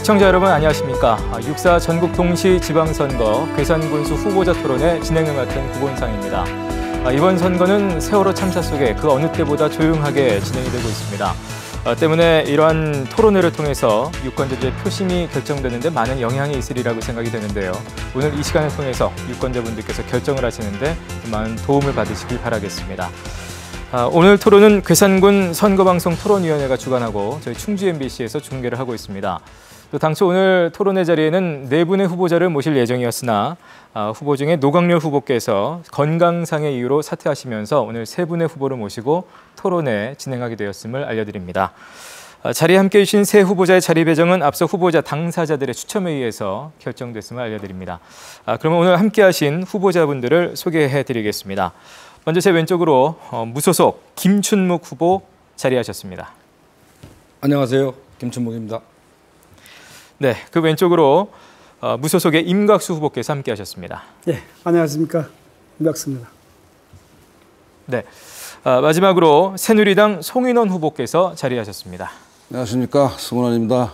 시청자 여러분 안녕하십니까. 6.4 전국 동시 지방선거 괴산군수 후보자 토론회 진행을 맡은 구본상입니다. 이번 선거는 세월호 참사 속에 그 어느 때보다 조용하게 진행이 되고 있습니다. 때문에 이러한 토론회를 통해서 유권자들의 표심이 결정되는데 많은 영향이 있으리라고 생각이 되는데요. 오늘 이 시간을 통해서 유권자분들께서 결정을 하시는데 많은 도움을 받으시길 바라겠습니다. 오늘 토론은 괴산군 선거방송 토론위원회가 주관하고 저희 충주 MBC에서 중계를 하고 있습니다. 또 당초 오늘 토론회 자리에는 4분의 후보자를 모실 예정이었으나 후보 중에 노광렬 후보께서 건강상의 이유로 사퇴하시면서 오늘 3분의 후보를 모시고 토론회 진행하게 되었음을 알려드립니다. 자리에 함께해 주신 세 후보자의 자리 배정은 앞서 후보자 당사자들의 추첨에 의해서 결정됐음을 알려드립니다. 그러면 오늘 함께하신 후보자분들을 소개해드리겠습니다. 먼저 제 왼쪽으로 무소속 김춘묵 후보 자리하셨습니다. 안녕하세요. 김춘묵입니다. 네, 그 왼쪽으로 무소속의 임곽수 후보께서 함께하셨습니다. 네, 안녕하십니까. 임곽수입니다. 네, 마지막으로 새누리당 송인원 후보께서 자리하셨습니다. 안녕하십니까. 송인원입니다.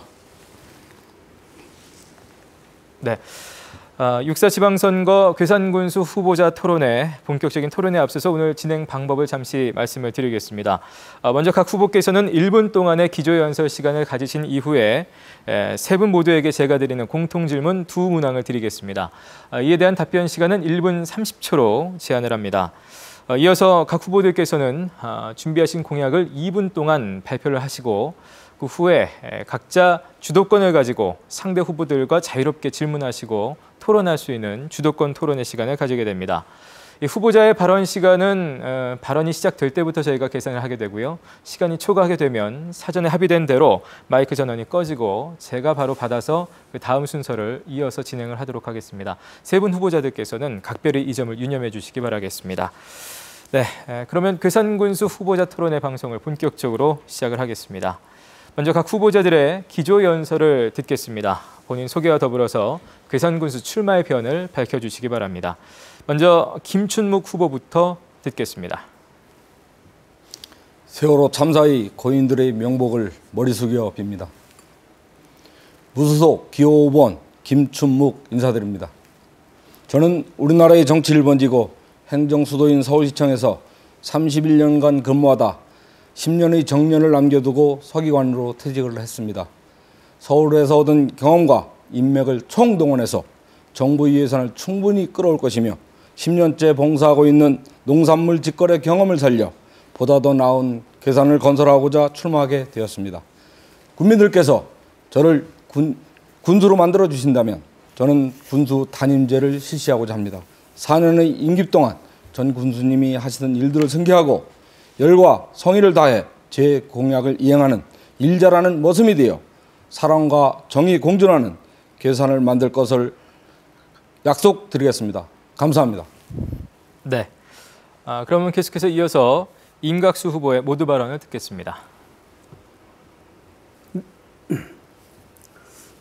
네. 6.4 지방선거 괴산군수 후보자 토론회, 본격적인 토론에 앞서서 오늘 진행 방법을 잠시 말씀을 드리겠습니다. 먼저 각 후보께서는 1분 동안의 기조연설 시간을 가지신 이후에 3분 모두에게 제가 드리는 공통질문 2문항을 드리겠습니다. 이에 대한 답변 시간은 1분 30초로 제한을 합니다. 이어서 각 후보들께서는 준비하신 공약을 2분 동안 발표를 하시고 그 후에 각자 주도권을 가지고 상대 후보들과 자유롭게 질문하시고 토론할 수 있는 주도권 토론의 시간을 가지게 됩니다. 이 후보자의 발언 시간은 발언이 시작될 때부터 저희가 계산을 하게 되고요. 시간이 초과하게 되면 사전에 합의된 대로 마이크 전원이 꺼지고 제가 바로 받아서 그 다음 순서를 이어서 진행을 하도록 하겠습니다. 3분 후보자들께서는 각별히 이 점을 유념해 주시기 바라겠습니다. 네, 그러면 괴산군수 후보자 토론회 방송을 본격적으로 시작을 하겠습니다. 먼저 각 후보자들의 기조연설을 듣겠습니다. 본인 소개와 더불어서 괴산군수 출마의 변을 밝혀주시기 바랍니다. 먼저 김춘묵 후보부터 듣겠습니다. 세월호 참사의 고인들의 명복을 머리 숙여 빕니다. 무소속 기호 5번 김춘묵 인사드립니다. 저는 우리나라의 정치를 번지고 행정수도인 서울시청에서 31년간 근무하다 10년의 정년을 남겨두고 서기관으로 퇴직을 했습니다. 서울에서 얻은 경험과 인맥을 총동원해서 정부 예산을 충분히 끌어올 것이며 10년째 봉사하고 있는 농산물 직거래 경험을 살려 보다 더 나은 괴산을 건설하고자 출마하게 되었습니다. 국민들께서 저를 군수로 만들어 주신다면 저는 군수 단임제를 실시하고자 합니다. 4년의 임기 동안 전 군수님이 하시던 일들을 승계하고 열과 성의를 다해 제 공약을 이행하는 일 잘하는 머슴이 되어 사랑과 정의 공존하는 괴산을 만들 것을 약속드리겠습니다. 감사합니다. 네, 그러면 계속해서 이어서 임곽수 후보의 모두 발언을 듣겠습니다.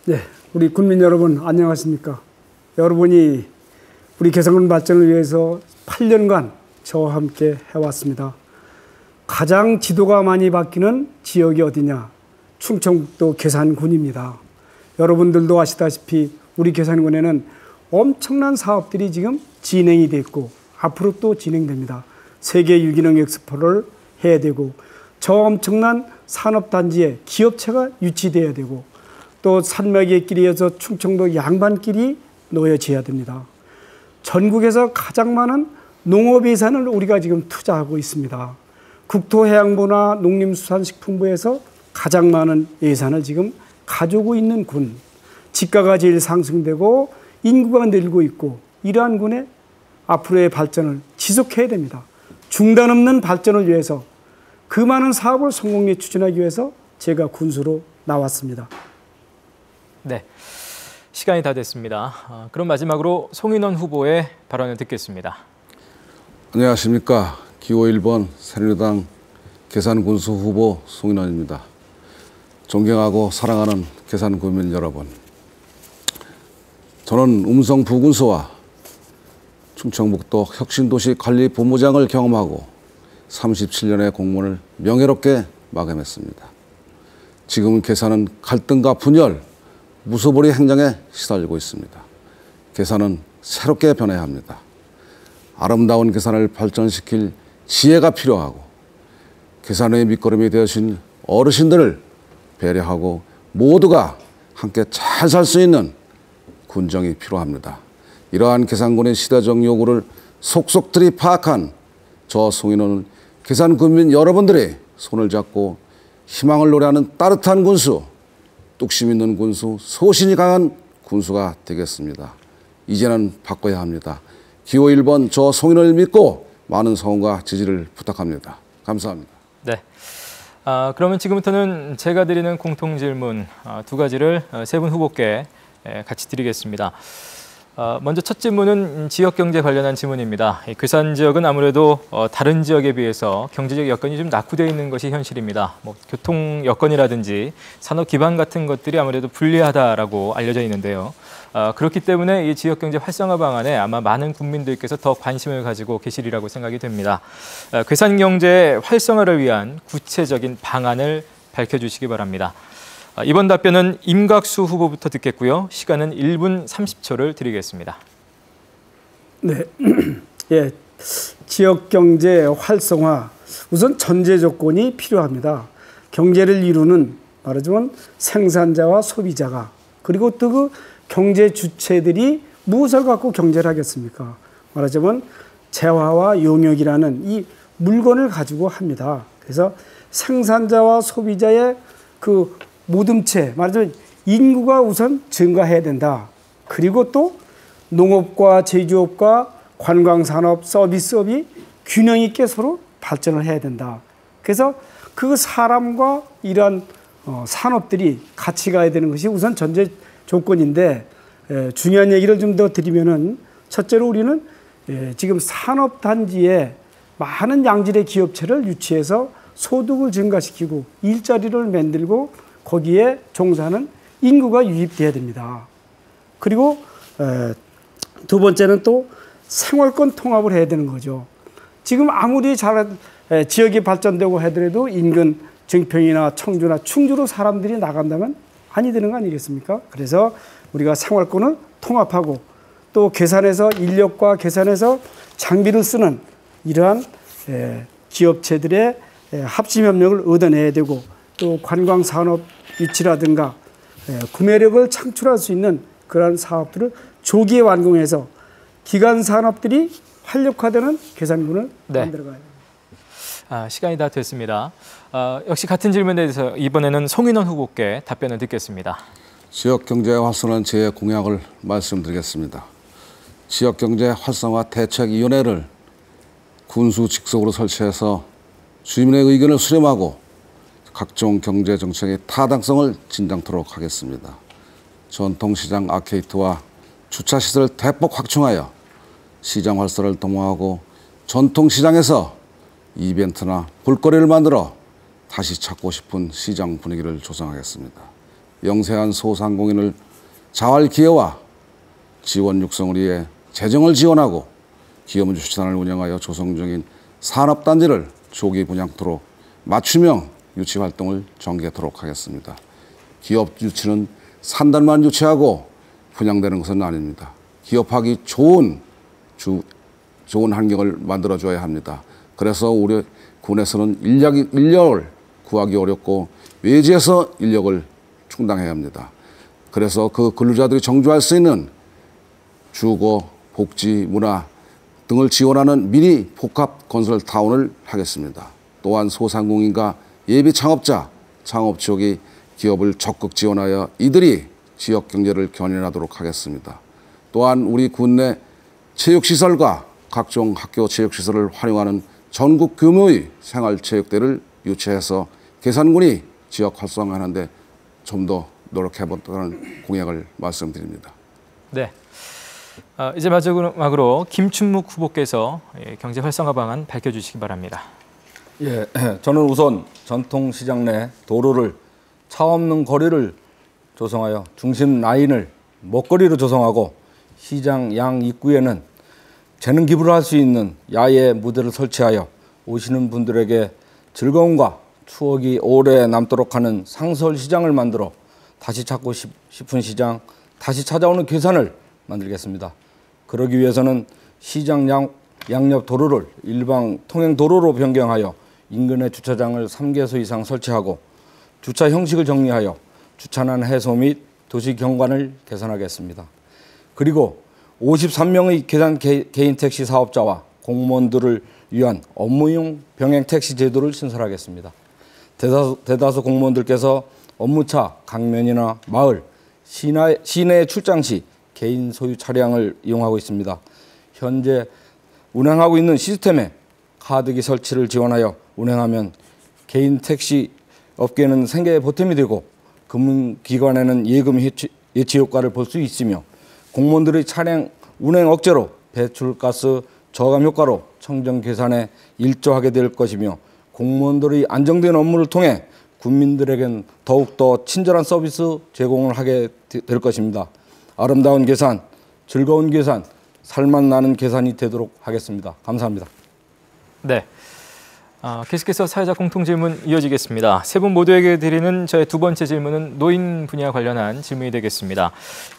네, 우리 국민 여러분 안녕하십니까. 여러분이 우리 괴산군 발전을 위해서 8년간 저와 함께 해왔습니다. 가장 지도가 많이 바뀌는 지역이 어디냐? 충청북도 괴산군입니다. 여러분들도 아시다시피 우리 괴산군에는 엄청난 사업들이 지금 진행이 됐고 앞으로 또 진행됩니다. 세계 유기농 엑스포를 해야 되고 저 엄청난 산업단지에 기업체가 유치돼야 되고 또 산맥의 길이어서 충청도 양반길이 놓여져야 됩니다. 전국에서 가장 많은 농업 예산을 우리가 지금 투자하고 있습니다. 국토해양부나 농림수산식품부에서 가장 많은 예산을 지금 가지고 있는 군. 지가가 제일 상승되고 인구가 늘고 있고 이러한 군의 앞으로의 발전을 지속해야 됩니다. 중단 없는 발전을 위해서 그 많은 사업을 성공히 추진하기 위해서 제가 군수로 나왔습니다. 네, 시간이 다 됐습니다. 그럼 마지막으로 송인원 후보의 발언을 듣겠습니다. 안녕하십니까. 기호 1번 새누리당 괴산군수 후보 송인원입니다. 존경하고 사랑하는 괴산군민 여러분. 저는 음성 부군수와 충청북도 혁신도시관리본부장을 경험하고 37년의 공무원을 명예롭게 마감했습니다. 지금은 괴산은 갈등과 분열, 무소불위 행정에 시달리고 있습니다. 계산은 새롭게 변해야 합니다. 아름다운 계산을 발전시킬 지혜가 필요하고 계산의 밑거름이 되어신 어르신들을 배려하고 모두가 함께 잘 살 수 있는 군정이 필요합니다. 이러한 계산군의 시대적 요구를 속속들이 파악한 저 송인호는 계산군민 여러분들이 손을 잡고 희망을 노래하는 따뜻한 군수, 뚝심 있는 군수, 소신이 강한 군수가 되겠습니다. 이제는 바꿔야 합니다. 기호 1번 저 송인호를 믿고 많은 성원과 지지를 부탁합니다. 감사합니다. 네. 그러면 지금부터는 제가 드리는 공통 질문 두 가지를 세 분 후보께 같이 드리겠습니다. 먼저 첫 질문은 지역 경제 관련한 질문입니다. 괴산 지역은 아무래도 다른 지역에 비해서 경제적 여건이 좀 낙후되어 있는 것이 현실입니다. 교통 여건이라든지 산업 기반 같은 것들이 아무래도 불리하다라고 알려져 있는데요. 그렇기 때문에 이 지역 경제 활성화 방안에 아마 많은 국민들께서 더 관심을 가지고 계시리라고 생각이 됩니다. 괴산 경제 활성화를 위한 구체적인 방안을 밝혀주시기 바랍니다. 이번 답변은 임각수 후보부터 듣겠고요. 시간은 1분 30초를 드리겠습니다. 네, 예, 지역 경제 활성화 우선 전제 조건이 필요합니다. 경제를 이루는 말하자면 생산자와 소비자가 그리고 또 그 경제 주체들이 무엇을 갖고 경제를 하겠습니까? 말하자면 재화와 용역이라는 이 물건을 가지고 합니다. 그래서 생산자와 소비자의 그 모듬체, 말하자면 인구가 우선 증가해야 된다. 그리고 또 농업과 제조업과 관광산업, 서비스업이 균형 있게 서로 발전을 해야 된다. 그래서 그 사람과 이러한 산업들이 같이 가야 되는 것이 우선 전제 조건인데 중요한 얘기를 좀 더 드리면은 첫째로 우리는 지금 산업단지에 많은 양질의 기업체를 유치해서 소득을 증가시키고 일자리를 만들고 거기에 종사하는 인구가 유입돼야 됩니다. 그리고 두 번째는 또 생활권 통합을 해야 되는 거죠. 지금 아무리 지역이 발전되고 하더라도 인근 증평이나 청주나 충주로 사람들이 나간다면 아니 되는 거 아니겠습니까? 그래서 우리가 생활권을 통합하고 또 계산해서 인력과 계산해서 장비를 쓰는 이러한 기업체들의 합심협력을 얻어내야 되고 또 관광산업 유치라든가 구매력을 창출할 수 있는 그러한 사업들을 조기에 완공해서 기간 산업들이 활력화되는 계산군을 만들어가야 됩니다. 시간이 다 됐습니다. 역시 같은 질문에 대해서 이번에는 송인원 후보께 답변을 듣겠습니다. 지역경제 활성화 제 공약을 말씀드리겠습니다. 지역경제 활성화 대책위원회를 군수 직속으로 설치해서 주민의 의견을 수렴하고 각종 경제 정책의 타당성을 진단토록 하겠습니다. 전통시장 아케이트와 주차시설을 대폭 확충하여 시장 활성화를 도모하고 전통시장에서 이벤트나 볼거리를 만들어 다시 찾고 싶은 시장 분위기를 조성하겠습니다. 영세한 소상공인을 자활 기회와 지원 육성을 위해 재정을 지원하고 기업유치단을 운영하여 조성 중인 산업단지를 조기 분양토록 맞춤형 유치 활동을 전개하도록 하겠습니다. 기업 유치는 산단만 유치하고 분양되는 것은 아닙니다. 기업하기 좋은 환경을 만들어줘야 합니다. 그래서 우리 군에서는 인력을 구하기 어렵고 외지에서 인력을 충당해야 합니다. 그래서 그 근로자들이 정주할 수 있는 주거, 복지, 문화 등을 지원하는 미니 복합 건설 타운을 하겠습니다. 또한 소상공인과 예비 창업자, 창업 지역이 기업을 적극 지원하여 이들이 지역 경제를 견인하도록 하겠습니다. 또한 우리 군 내 체육시설과 각종 학교 체육시설을 활용하는 전국 규모의 생활체육대를 유치해서 계산군이 지역 활성화하는 데 좀 더 노력해보자는 공약을 말씀드립니다. 네. 이제 마지막으로 김춘묵 후보께서 경제 활성화 방안 밝혀주시기 바랍니다. 예, 저는 우선 전통시장 내 도로를 차 없는 거리를 조성하여 중심 라인을 먹거리로 조성하고 시장 양 입구에는 재능 기부를 할 수 있는 야외 무대를 설치하여 오시는 분들에게 즐거움과 추억이 오래 남도록 하는 상설시장을 만들어 다시 찾고 싶은 시장, 다시 찾아오는 괴산을 만들겠습니다. 그러기 위해서는 시장 양옆 도로를 일방 통행 도로로 변경하여 인근의 주차장을 3개소 이상 설치하고 주차 형식을 정리하여 주차난 해소 및 도시 경관을 개선하겠습니다. 그리고 53명의 개인 택시 사업자와 공무원들을 위한 업무용 병행 택시 제도를 신설하겠습니다. 대다수 공무원들께서 업무차, 강면이나 마을, 시내 출장 시 개인 소유 차량을 이용하고 있습니다. 현재 운행하고 있는 시스템에 카드기 설치를 지원하여 운행하면 개인 택시 업계는 생계의 보탬이 되고 금융기관에는 예금 예치 효과를 볼 수 있으며 공무원들의 차량 운행 억제로 배출가스 저감 효과로 청정 계산에 일조하게 될 것이며 공무원들의 안정된 업무를 통해 국민들에겐 더욱더 친절한 서비스 제공을 하게 될 것입니다. 아름다운 계산, 즐거운 계산, 살맛 나는 계산이 되도록 하겠습니다. 감사합니다. 네. 계속해서 사회적 공통 질문 이어지겠습니다. 세 분 모두에게 드리는 저의 두 번째 질문은 노인 분야 관련한 질문이 되겠습니다.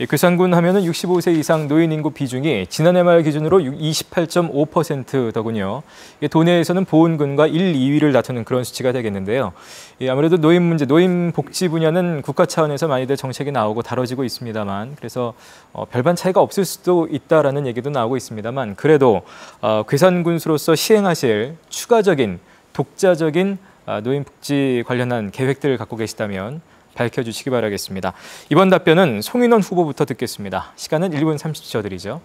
괴산군 하면은 65세 이상 노인 인구 비중이 지난해 말 기준으로 28.5%더군요. 도내에서는 보훈군과 1, 2위를 다투는 그런 수치가 되겠는데요. 아무래도 노인 문제, 노인 복지 분야는 국가 차원에서 많이들 정책이 나오고 다뤄지고 있습니다만, 그래서 별반 차이가 없을 수도 있다라는 얘기도 나오고 있습니다만, 그래도 괴산군수로서 시행하실 추가적인 독자적인 노인 복지 관련한 계획들을 갖고 계시다면 밝혀주시기 바라겠습니다. 이번 답변은 송인원 후보부터 듣겠습니다. 시간은 1분 30초 드리죠.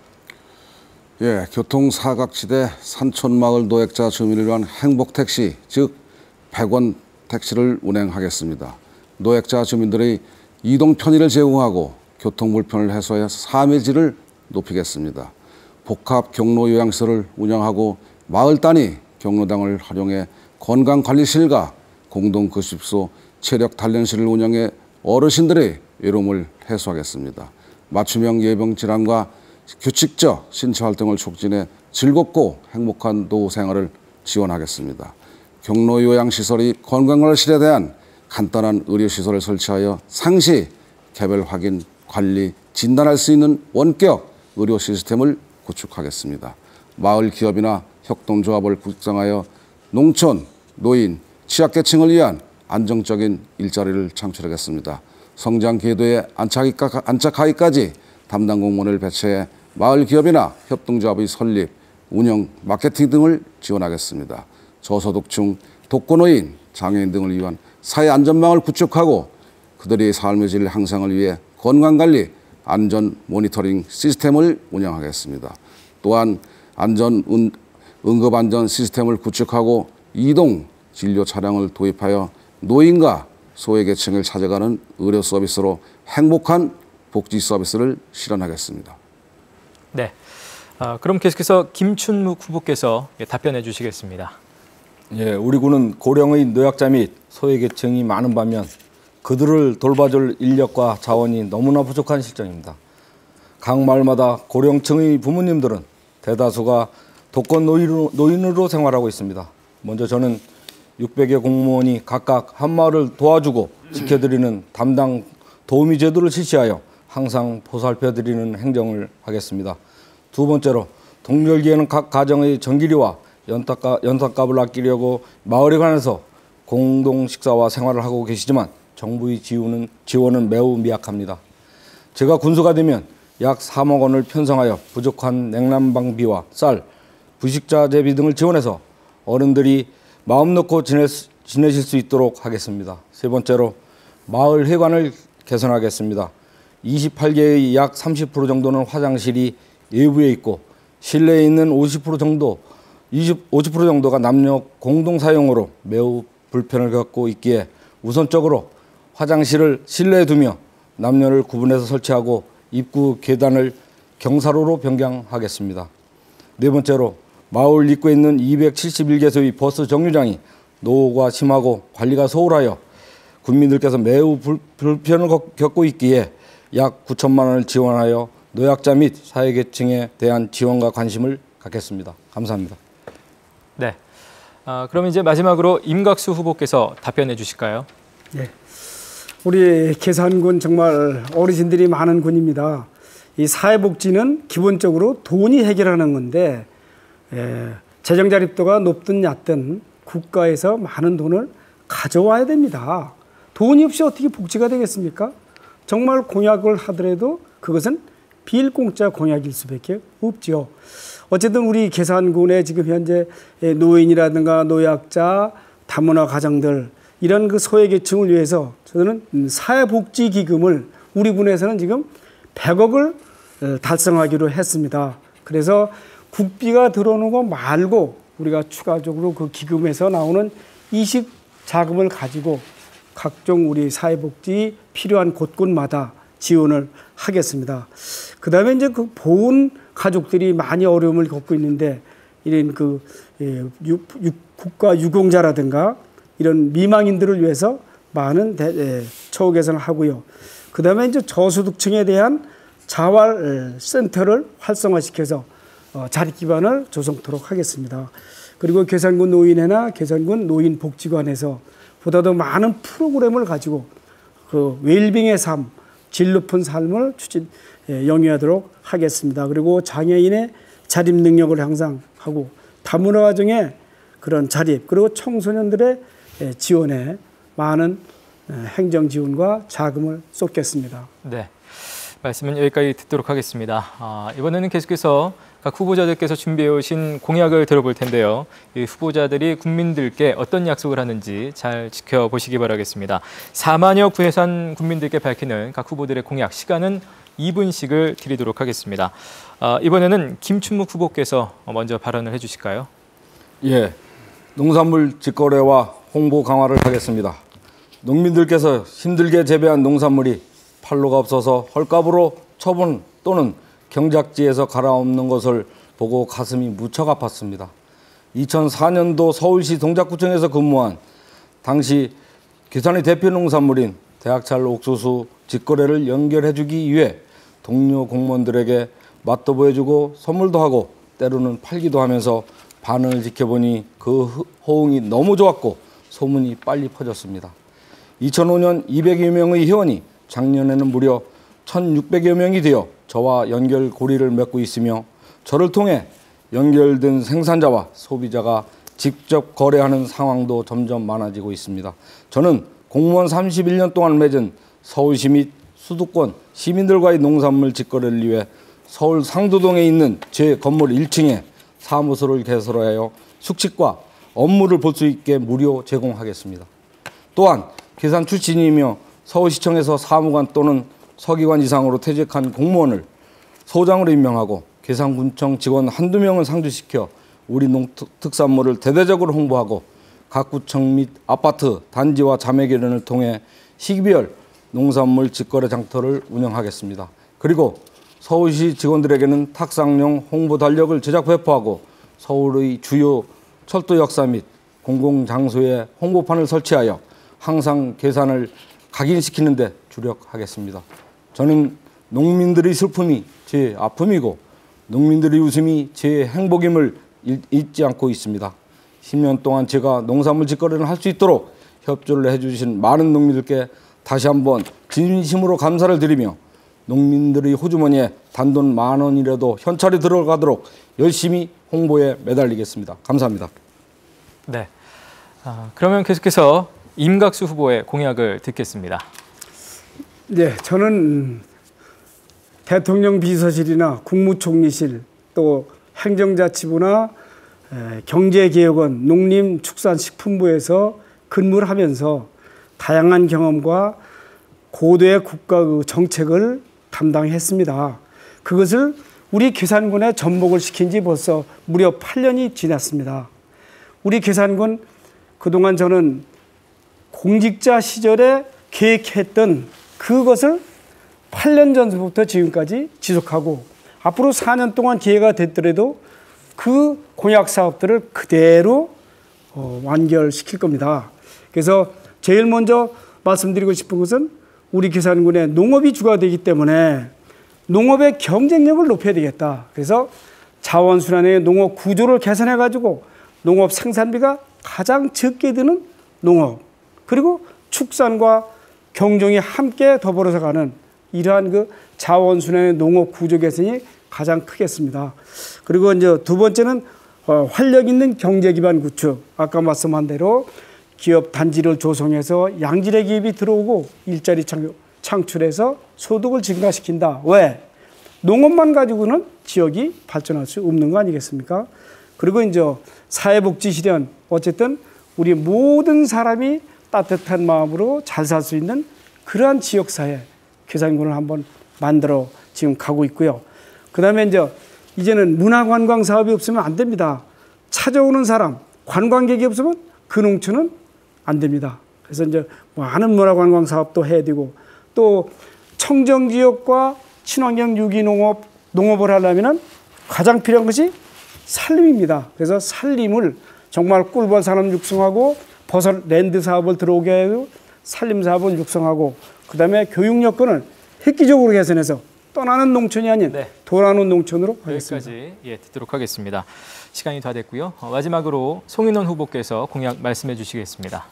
예, 교통사각지대 산촌마을 노약자 주민을 위한 행복택시, 즉 100원 택시를 운행하겠습니다. 노약자 주민들의 이동 편의를 제공하고 교통불편을 해소해 삶의 질을 높이겠습니다. 복합 경로 요양시설을 운영하고 마을 단위 경로당을 활용해 건강관리실과 공동급식소, 체력단련실을 운영해 어르신들의 외로움을 해소하겠습니다. 맞춤형 예방질환과 규칙적 신체활동을 촉진해 즐겁고 행복한 노후 생활을 지원하겠습니다. 경로요양시설이 건강관리실에 대한 간단한 의료시설을 설치하여 상시 개별 확인, 관리, 진단할 수 있는 원격 의료 시스템을 구축하겠습니다. 마을 기업이나 협동조합을 구성하여 농촌, 노인, 취약계층을 위한 안정적인 일자리를 창출하겠습니다. 성장 궤도에 안착하기까지 담당 공무원을 배치해 마을 기업이나 협동조합의 설립, 운영, 마케팅 등을 지원하겠습니다. 저소득층, 독거노인, 장애인 등을 위한 사회 안전망을 구축하고 그들의 삶의 질 향상을 위해 건강관리, 안전 모니터링 시스템을 운영하겠습니다. 또한 응급안전 시스템을 구축하고 이동 진료 차량을 도입하여 노인과 소외계층을 찾아가는 의료 서비스로 행복한 복지 서비스를 실현하겠습니다. 네, 그럼 계속해서 김춘묵 후보께서 답변해 주시겠습니다. 예, 우리 군은 고령의 노약자 및 소외계층이 많은 반면 그들을 돌봐줄 인력과 자원이 너무나 부족한 실정입니다. 각 마을마다 고령층의 부모님들은 대다수가 독거 노인으로 생활하고 있습니다. 먼저 저는 600여 공무원이 각각 한 마을을 도와주고 지켜드리는 담당 도우미 제도를 실시하여 항상 보살펴드리는 행정을 하겠습니다. 두 번째로 동절기에는 각 가정의 전기료와 연탄값을 아끼려고 마을에 관해서 공동 식사와 생활을 하고 계시지만 정부의 지원은 매우 미약합니다. 제가 군수가 되면 약 3억 원을 편성하여 부족한 냉난방비와 쌀, 부식자재비 등을 지원해서 어른들이 마음 놓고 지내실 수 있도록 하겠습니다. 세 번째로 마을 회관을 개선하겠습니다. 28개의 약 30% 정도는 화장실이 외부에 있고 실내에 있는 50% 정도가 남녀 공동 사용으로 매우 불편을 겪고 있기에 우선적으로 화장실을 실내에 두며 남녀를 구분해서 설치하고 입구 계단을 경사로로 변경하겠습니다. 네 번째로 마을 입구에 있는 271개소의 버스 정류장이 노후가 심하고 관리가 소홀하여 국민들께서 매우 불편을 겪고 있기에 약 9천만 원을 지원하여 노약자 및 사회계층에 대한 지원과 관심을 갖겠습니다. 감사합니다. 네, 그럼 이제 마지막으로 임각수 후보께서 답변해 주실까요? 네. 우리 계산군 정말 어르신들이 많은 군입니다. 이 사회복지는 기본적으로 돈이 해결하는 건데 재정 자립도가 높든 얕든 국가에서 많은 돈을 가져와야 됩니다. 돈이 없이 어떻게 복지가 되겠습니까? 정말 공약을 하더라도 그것은 빌공짜 공약일 수밖에 없죠. 어쨌든 우리 계산군에 지금 현재 노인이라든가 노약자, 다문화 가정들 이런 그 소외계층을 위해서 저는 사회복지기금을 우리 군에서는 지금 100억을 달성하기로 했습니다. 그래서 국비가 들어오는 거 말고 우리가 추가적으로 그 기금에서 나오는 이식 자금을 가지고 각종 우리 사회복지 필요한 곳곳마다 지원을 하겠습니다. 그 다음에 이제 그 보훈 가족들이 많이 어려움을 겪고 있는데 이런 그 국가 유공자라든가 이런 미망인들을 위해서 많은 처우 개선을 하고요. 그 다음에 이제 저소득층에 대한 자활센터를 활성화시켜서 자립 기반을 조성토록 하겠습니다. 그리고 계산군 노인회나 계산군 노인복지관에서 보다 더 많은 프로그램을 가지고 그 웰빙의 삶, 질 높은 삶을 영위하도록 하겠습니다. 그리고 장애인의 자립 능력을 향상하고 다문화 가정의 그런 자립, 그리고 청소년들의 지원에 많은 행정 지원과 자금을 쏟겠습니다. 네, 말씀은 여기까지 듣도록 하겠습니다. 이번에는 계속해서 각 후보자들께서 준비해 오신 공약을 들어볼 텐데요. 이 후보자들이 국민들께 어떤 약속을 하는지 잘 지켜보시기 바라겠습니다. 4만여 구혜산 국민들께 밝히는 각 후보들의 공약, 시간은 2분씩을 드리도록 하겠습니다. 이번에는 김춘묵 후보께서 먼저 발언을 해주실까요? 예, 농산물 직거래와 홍보 강화를 하겠습니다. 농민들께서 힘들게 재배한 농산물이 판로가 없어서 헐값으로 처분 또는 경작지에서 갈아엎는 것을 보고 가슴이 무척 아팠습니다. 2004년도 서울시 동작구청에서 근무한 당시 괴산의 대표 농산물인 대학찰 옥수수 직거래를 연결해주기 위해 동료 공무원들에게 맛도 보여주고 선물도 하고 때로는 팔기도 하면서 반응을 지켜보니 그 호응이 너무 좋았고 소문이 빨리 퍼졌습니다. 2005년 200여 명의 회원이 작년에는 무려 1,600여 명이 되어 저와 연결 고리를 맺고 있으며 저를 통해 연결된 생산자와 소비자가 직접 거래하는 상황도 점점 많아지고 있습니다. 저는 공무원 31년 동안 맺은 서울시 및 수도권 시민들과의 농산물 직거래를 위해 서울 상도동에 있는 제 건물 1층에 사무소를 개설하여 숙식과 업무를 볼 수 있게 무료 제공하겠습니다. 또한 계산 출신이며 서울시청에서 사무관 또는 서기관 이상으로 퇴직한 공무원을 소장으로 임명하고 계산군청 직원 한두 명을 상주시켜 우리 농특산물을 대대적으로 홍보하고 각 구청 및 아파트, 단지와 자매결연을 통해 시기별 농산물 직거래 장터를 운영하겠습니다. 그리고 서울시 직원들에게는 탁상용 홍보 달력을 제작 배포하고 서울의 주요 철도 역사 및 공공장소에 홍보판을 설치하여 항상 계산을 각인시키는 데 주력하겠습니다. 저는 농민들의 슬픔이 제 아픔이고 농민들의 웃음이 제 행복임을 잊지 않고 있습니다. 10년 동안 제가 농산물 직거래를 할 수 있도록 협조를 해주신 많은 농민들께 다시 한번 진심으로 감사를 드리며 농민들의 호주머니에 단돈 10,000원이라도 현찰이 들어가도록 열심히 홍보에 매달리겠습니다. 감사합니다. 네, 그러면 계속해서 임각수 후보의 공약을 듣겠습니다. 네, 저는 대통령 비서실이나 국무총리실 또 행정자치부나 경제개혁원, 농림축산식품부에서 근무를 하면서 다양한 경험과 고도의 국가 정책을 담당했습니다. 그것을 우리 계산군에 접목을 시킨 지 벌써 무려 8년이 지났습니다. 우리 계산군 그동안 저는 공직자 시절에 계획했던 그것을 8년 전부터 지금까지 지속하고 앞으로 4년 동안 기회가 됐더라도 그 공약 사업들을 그대로 완결시킬 겁니다. 그래서 제일 먼저 말씀드리고 싶은 것은 우리 계산군의 농업이 주가 되기 때문에 농업의 경쟁력을 높여야 되겠다. 그래서 자원순환의 농업 구조를 개선해가지고 농업 생산비가 가장 적게 드는 농업, 그리고 축산과 경종이 함께 더불어서 가는 이러한 그 자원순환의 농업 구조 개선이 가장 크겠습니다. 그리고 이제 두 번째는 활력 있는 경제 기반 구축. 아까 말씀한 대로 기업 단지를 조성해서 양질의 기업이 들어오고 일자리 창출해서 소득을 증가시킨다. 왜? 농업만 가지고는 지역이 발전할 수 없는 거 아니겠습니까? 그리고 이제 사회복지 실현. 어쨌든 우리 모든 사람이 따뜻한 마음으로 잘 살 수 있는 그러한 지역사회 괴산군을 한번 만들어 지금 가고 있고요. 그 다음에 이제는 문화관광 사업이 없으면 안 됩니다. 찾아오는 사람, 관광객이 없으면 그 농촌은 안 됩니다. 그래서 이제 많은 문화관광 사업도 해야 되고 또 청정지역과 친환경 유기농업, 농업을 하려면 가장 필요한 것이 산림입니다. 그래서 산림을 정말 꿀벌 산업 육성하고 버섯 랜드 사업을 들어오게 하고 산림 사업을 육성하고 그다음에 교육 여건을 획기적으로 개선해서 떠나는 농촌이 아닌 돌아오는 농촌으로 하겠습니다. 여기까지 듣도록 하겠습니다. 시간이 다 됐고요. 마지막으로 송인원 후보께서 공약 말씀해 주시겠습니다.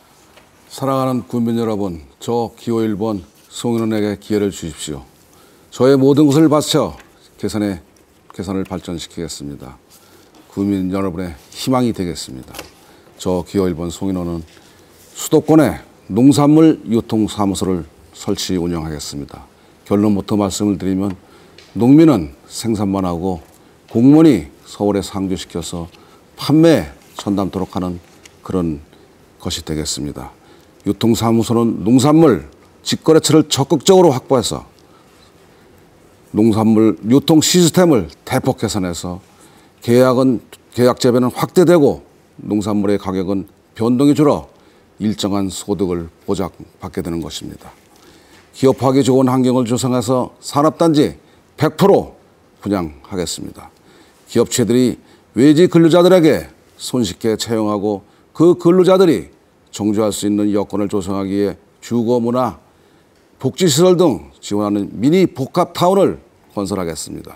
사랑하는 국민 여러분, 저 기호 1번 송인원에게 기회를 주십시오. 저의 모든 것을 바쳐 개선을 발전시키겠습니다. 국민 여러분의 희망이 되겠습니다. 저 기호 1번 송인원은 수도권에 농산물 유통사무소를 설치 운영하겠습니다. 결론부터 말씀을 드리면 농민은 생산만 하고 공무원이 서울에 상주시켜서 판매에 전담토록 하는 그런 것이 되겠습니다. 유통사무소는 농산물 직거래처를 적극적으로 확보해서 농산물 유통 시스템을 대폭 개선해서 계약 재배는 확대되고 농산물의 가격은 변동이 줄어 일정한 소득을 보장받게 되는 것입니다. 기업하기 좋은 환경을 조성해서 산업단지 100% 분양하겠습니다. 기업체들이 외지 근로자들에게 손쉽게 채용하고 그 근로자들이 정주할 수 있는 여건을 조성하기 위해 주거문화, 복지시설 등 지원하는 미니 복합타운을 건설하겠습니다.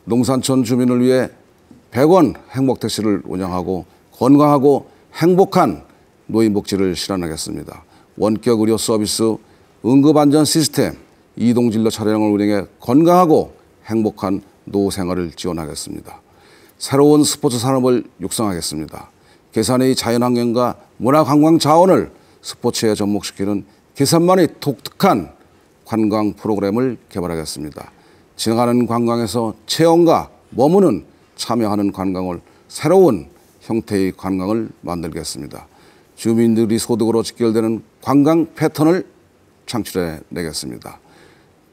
농산촌 주민을 위해 100원 행복택시를 운영하고 건강하고 행복한 노인복지를 실현하겠습니다. 원격 의료 서비스, 응급안전 시스템, 이동진로 차량을 운영해 건강하고 행복한 노후생활을 지원하겠습니다. 새로운 스포츠 산업을 육성하겠습니다. 계산의 자연환경과 문화관광 자원을 스포츠에 접목시키는 계산만의 독특한 관광 프로그램을 개발하겠습니다. 지나가는 관광에서 체험과 머무는 참여하는 관광을 새로운 형태의 관광을 만들겠습니다. 주민들이 소득으로 직결되는 관광 패턴을 창출해 내겠습니다.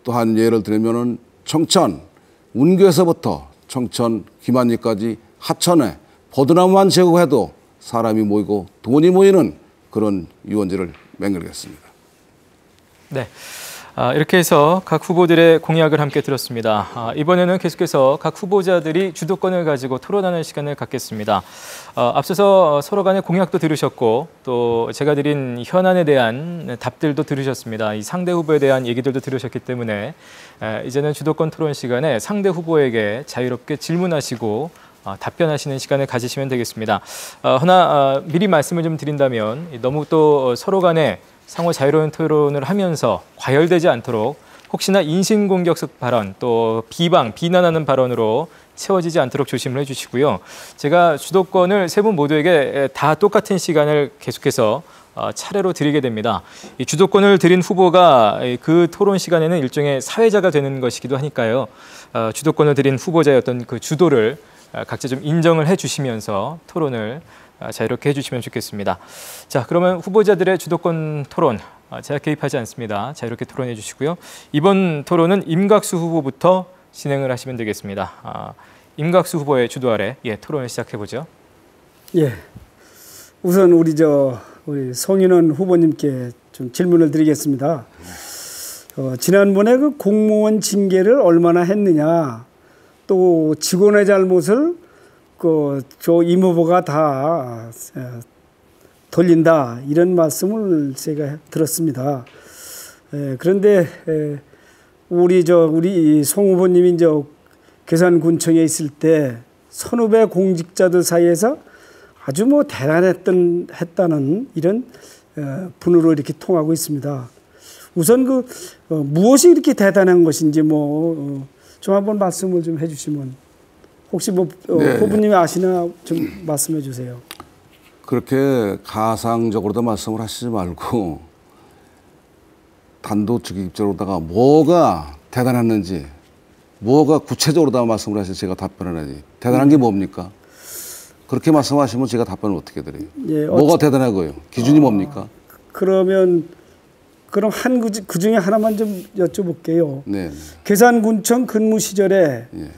또한 예를 들면은 청천, 운교에서부터 청천, 김한리까지 하천에 버드나무만 제거해도 사람이 모이고 돈이 모이는 그런 유원지를 만들겠습니다. 네. 이렇게 해서 각 후보들의 공약을 함께 들었습니다. 이번에는 계속해서 각 후보자들이 주도권을 가지고 토론하는 시간을 갖겠습니다. 앞서서 서로 간의 공약도 들으셨고 또 제가 드린 현안에 대한 답들도 들으셨습니다. 이 상대 후보에 대한 얘기들도 들으셨기 때문에 이제는 주도권 토론 시간에 상대 후보에게 자유롭게 질문하시고 답변하시는 시간을 가지시면 되겠습니다. 하나 미리 말씀을 좀 드린다면 너무 또 서로 간에 상호 자유로운 토론을 하면서 과열되지 않도록 혹시나 인신공격적 발언 또 비난하는 발언으로 채워지지 않도록 조심을 해주시고요. 제가 주도권을 세 분 모두에게 다 똑같은 시간을 계속해서 차례로 드리게 됩니다. 이 주도권을 드린 후보가 그 토론 시간에는 일종의 사회자가 되는 것이기도 하니까요. 주도권을 드린 후보자의 어떤 그 주도를 각자 좀 인정을 해주시면서 토론을 자유롭게 해주시면 좋겠습니다. 자, 그러면 후보자들의 주도권 토론 제가 개입하지 않습니다. 자유롭게 토론해 주시고요. 이번 토론은 임각수 후보부터 진행을 하시면 되겠습니다. 임각수 후보의 주도 아래 토론을 시작해 보죠. 예, 우선 우리 송인원 후보님께 좀 질문을 드리겠습니다. 지난번에 그 공무원 징계를 얼마나 했느냐, 또 직원의 잘못을 임 후보가 다 돌린다, 이런 말씀을 제가 들었습니다. 그런데 우리 송 후보님이 괴산군청에 있을 때 선후배 공직자들 사이에서 아주 대단했다는 이런 분으로 이렇게 통하고 있습니다. 우선 무엇이 이렇게 대단한 것인지 좀 한번 말씀을 좀 해주시면 혹시 네. 후보님이 아시나 좀 말씀해 주세요. 그렇게 가상적으로도 말씀을 하시지 말고 단도직입적으로다가 뭐가 대단했는지 뭐가 구체적으로다 말씀을 하셔서 제가 답변을 하지. 대단한 게 뭡니까? 그렇게 말씀하시면 제가 답변을 어떻게 드려요? 예, 뭐가 대단하고요? 기준이 뭡니까? 그럼 그 중에 하나만 좀 여쭤볼게요. 네. 계산군청 근무 시절에 예.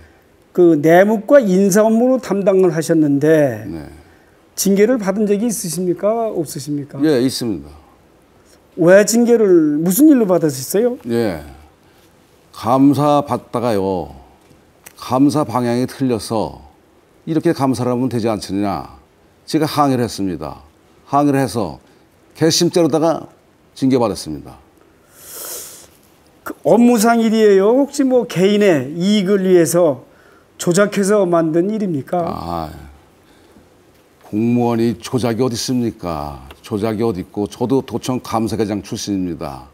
그 내무과 인사 업무로 담당을 하셨는데 네. 징계를 받은 적이 있으십니까? 없으십니까? 예, 있습니다. 왜 징계를 무슨 일로 받으셨어요? 예. 감사 받다가요. 감사 방향이 틀려서 이렇게 감사를 하면 되지 않느냐. 제가 항의를 했습니다. 항의를 해서 괘씸죄로다가 징계받았습니다. 그 업무상 일이에요? 혹시 개인의 이익을 위해서 조작해서 만든 일입니까? 아, 공무원이 조작이 어디 있습니까? 조작이 어디 있고 저도 도청 감사과장 출신입니다.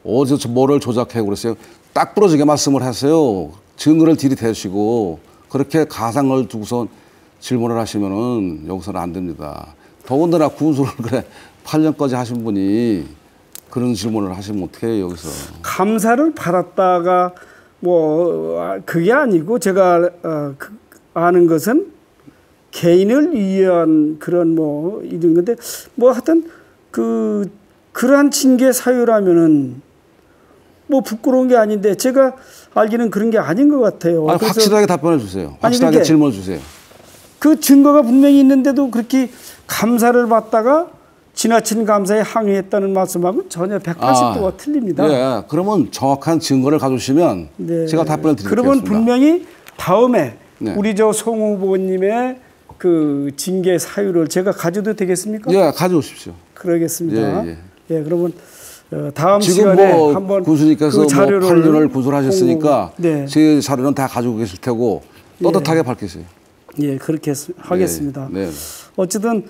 어디서 뭐를 조작하고 그랬어요? 딱 부러지게 말씀을 하세요. 증거를 들이대시고 그렇게 가상을 두고서 질문을 하시면은 여기서는 안 됩니다. 더군다나 군수를 그래 8년까지 하신 분이 그런 질문을 하시면 어떻게 해요, 여기서. 건사를 받았다가 그게 아니고 제가 아는 것은 개인을 위한 그런 이런 건데 하여튼 그러한 징계 사유라면은 부끄러운 게 아닌데 제가 알기는 그런 게 아닌 것 같아요. 아니, 확실하게 답변해 주세요. 확실하게 질문해 주세요. 그 증거가 분명히 있는데도 그렇게 감사를 받다가 지나친 감사에 항의했다는 말씀하고 전혀 180도가 틀립니다. 네, 그러면 정확한 증거를 가져오시면 네. 제가 답변을 드리겠습니다. 그러면 분명히 다음에 네. 우리 송 후보님의 그 징계 사유를 제가 가져도 되겠습니까? 예, 가져오십시오. 그러겠습니다. 예, 그러면 다음 지금 시간에 한번 군수님께서 그 자료를 8년을 군수를 하셨으니까 네. 제 자료는 다 가지고 계실 테고 떳떳하게 밝히세요. 예, 그렇게 하겠습니다. 네. 어쨌든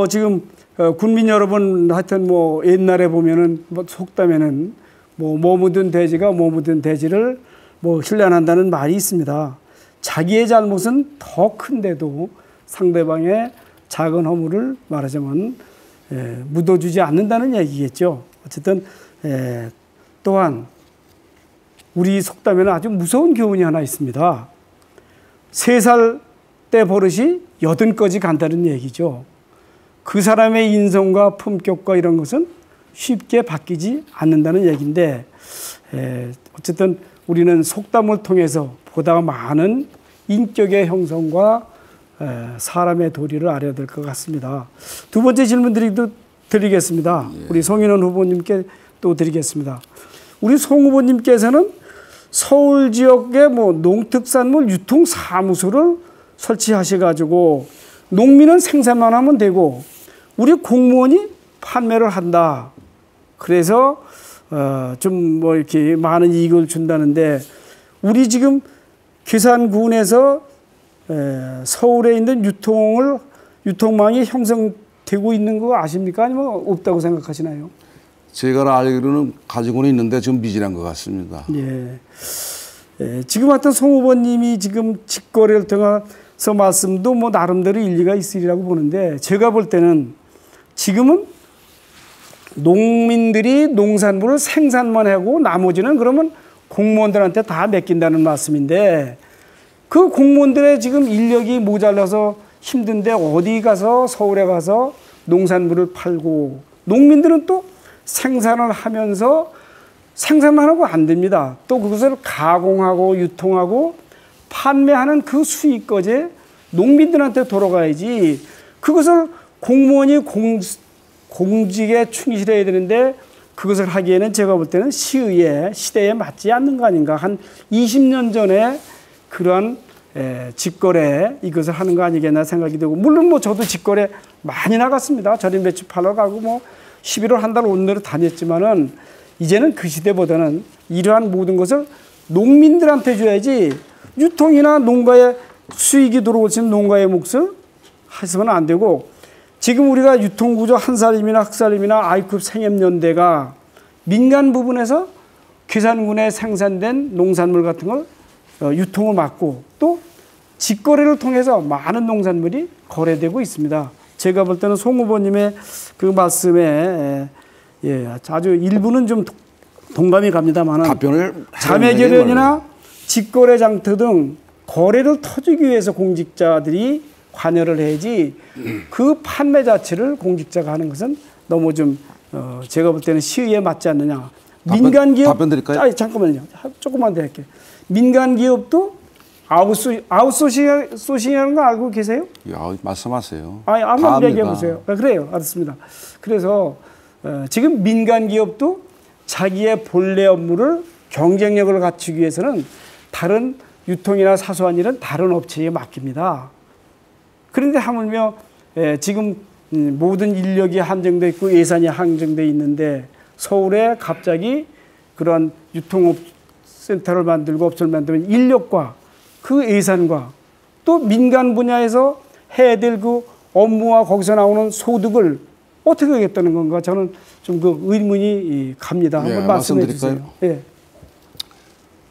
지금 군민 여러분 하여튼 옛날에 보면은 속담에는 뭐 묻은 돼지가 뭐 묻은 돼지를 힐난한다는 말이 있습니다. 자기의 잘못은 더 큰데도 상대방의 작은 허물을 말하자면 묻어주지 않는다는 얘기겠죠. 어쨌든 또한 우리 속담에는 아주 무서운 교훈이 하나 있습니다. 3살 때 버릇이 80까지 간다는 얘기죠. 그 사람의 인성과 품격과 이런 것은 쉽게 바뀌지 않는다는 얘기인데 어쨌든 우리는 속담을 통해서 보다 많은 인격의 형성과 사람의 도리를 알아야 될 것 같습니다. 두 번째 질문 드리겠습니다. 우리 송인원 후보님께 또 드리겠습니다. 우리 송 후보님께서는 서울 지역의 농특산물 유통사무소를 설치하셔가지고 농민은 생산만 하면 되고 우리 공무원이 판매를 한다. 그래서 좀 이렇게 많은 이익을 준다는데 우리 지금 괴산군에서 서울에 있는 유통망이 형성되고 있는 거 아십니까? 아니면 없다고 생각하시나요? 제가 알기로는 가지고는 있는데 좀 미진한 것 같습니다. 지금 어떤 송 후보님이 지금 직거래를 통해서 말씀도 나름대로 일리가 있으리라고 보는데 제가 볼 때는 지금은 농민들이 농산물을 생산만 하고 나머지는 그러면 공무원들한테 다 맡긴다는 말씀인데 그 공무원들의 지금 인력이 모자라서 힘든데 어디 가서 서울에 가서 농산물을 팔고 농민들은 또 생산을 하면서 생산만 하고 안 됩니다. 또 그것을 가공하고 유통하고 판매하는 그 수익까지 농민들한테 돌아가야지 그것을 공무원이 공직에 충실해야 되는데 그것을 하기에는 제가 볼 때는 시대에 맞지 않는 거 아닌가. 한 20년 전에 그러한 직거래 이것을 하는 거 아니겠나 생각이 되고 물론 저도 직거래 많이 나갔습니다. 절임 배추 팔러 가고 11월 한 달 온 대로 다녔지만은 이제는 그 시대보다는 이러한 모든 것을 농민들한테 줘야지 유통이나 농가에 수익이 들어올 수 있는 농가의 몫을 하시면 안 되고 지금 우리가 유통구조 한살림이나 흑살림이나 아이급 생협연대가 민간 부분에서 괴산군에 생산된 농산물 같은 걸 유통을 막고 또 직거래를 통해서 많은 농산물이 거래되고 있습니다. 제가 볼 때는 송 후보님의 그 말씀에 아주 일부는 좀 동감이 갑니다만 답변을 자매결연이나 직거래 장터 등 거래를 터주기 위해서 공직자들이 관여를 해야지 그 판매 자체를 공직자가 하는 것은 너무 좀 제가 볼 때는 시의에 맞지 않느냐. 민간 기업 답변 드릴까요? 잠깐만요. 조금만 더 할게요. 민간 기업도 아웃소싱이라는 거 알고 계세요? 야, 말씀하세요. 한번 얘기해 보세요. 그래요. 알았습니다. 그래서 지금 민간 기업도 자기의 본래 업무를 경쟁력을 갖추기 위해서는 다른 유통이나 사소한 일은 다른 업체에 맡깁니다. 그런데 하물며 지금 모든 인력이 한정돼 있고 예산이 한정돼 있는데 서울에 갑자기 그런 유통센터를 만들고 업체를 만들면 인력과 그 예산과 또 민간 분야에서 해야 될 그 업무와 거기서 나오는 소득을 어떻게 하겠다는 건가 저는 좀 그 의문이 갑니다. 한번 말씀해 주세요. 예.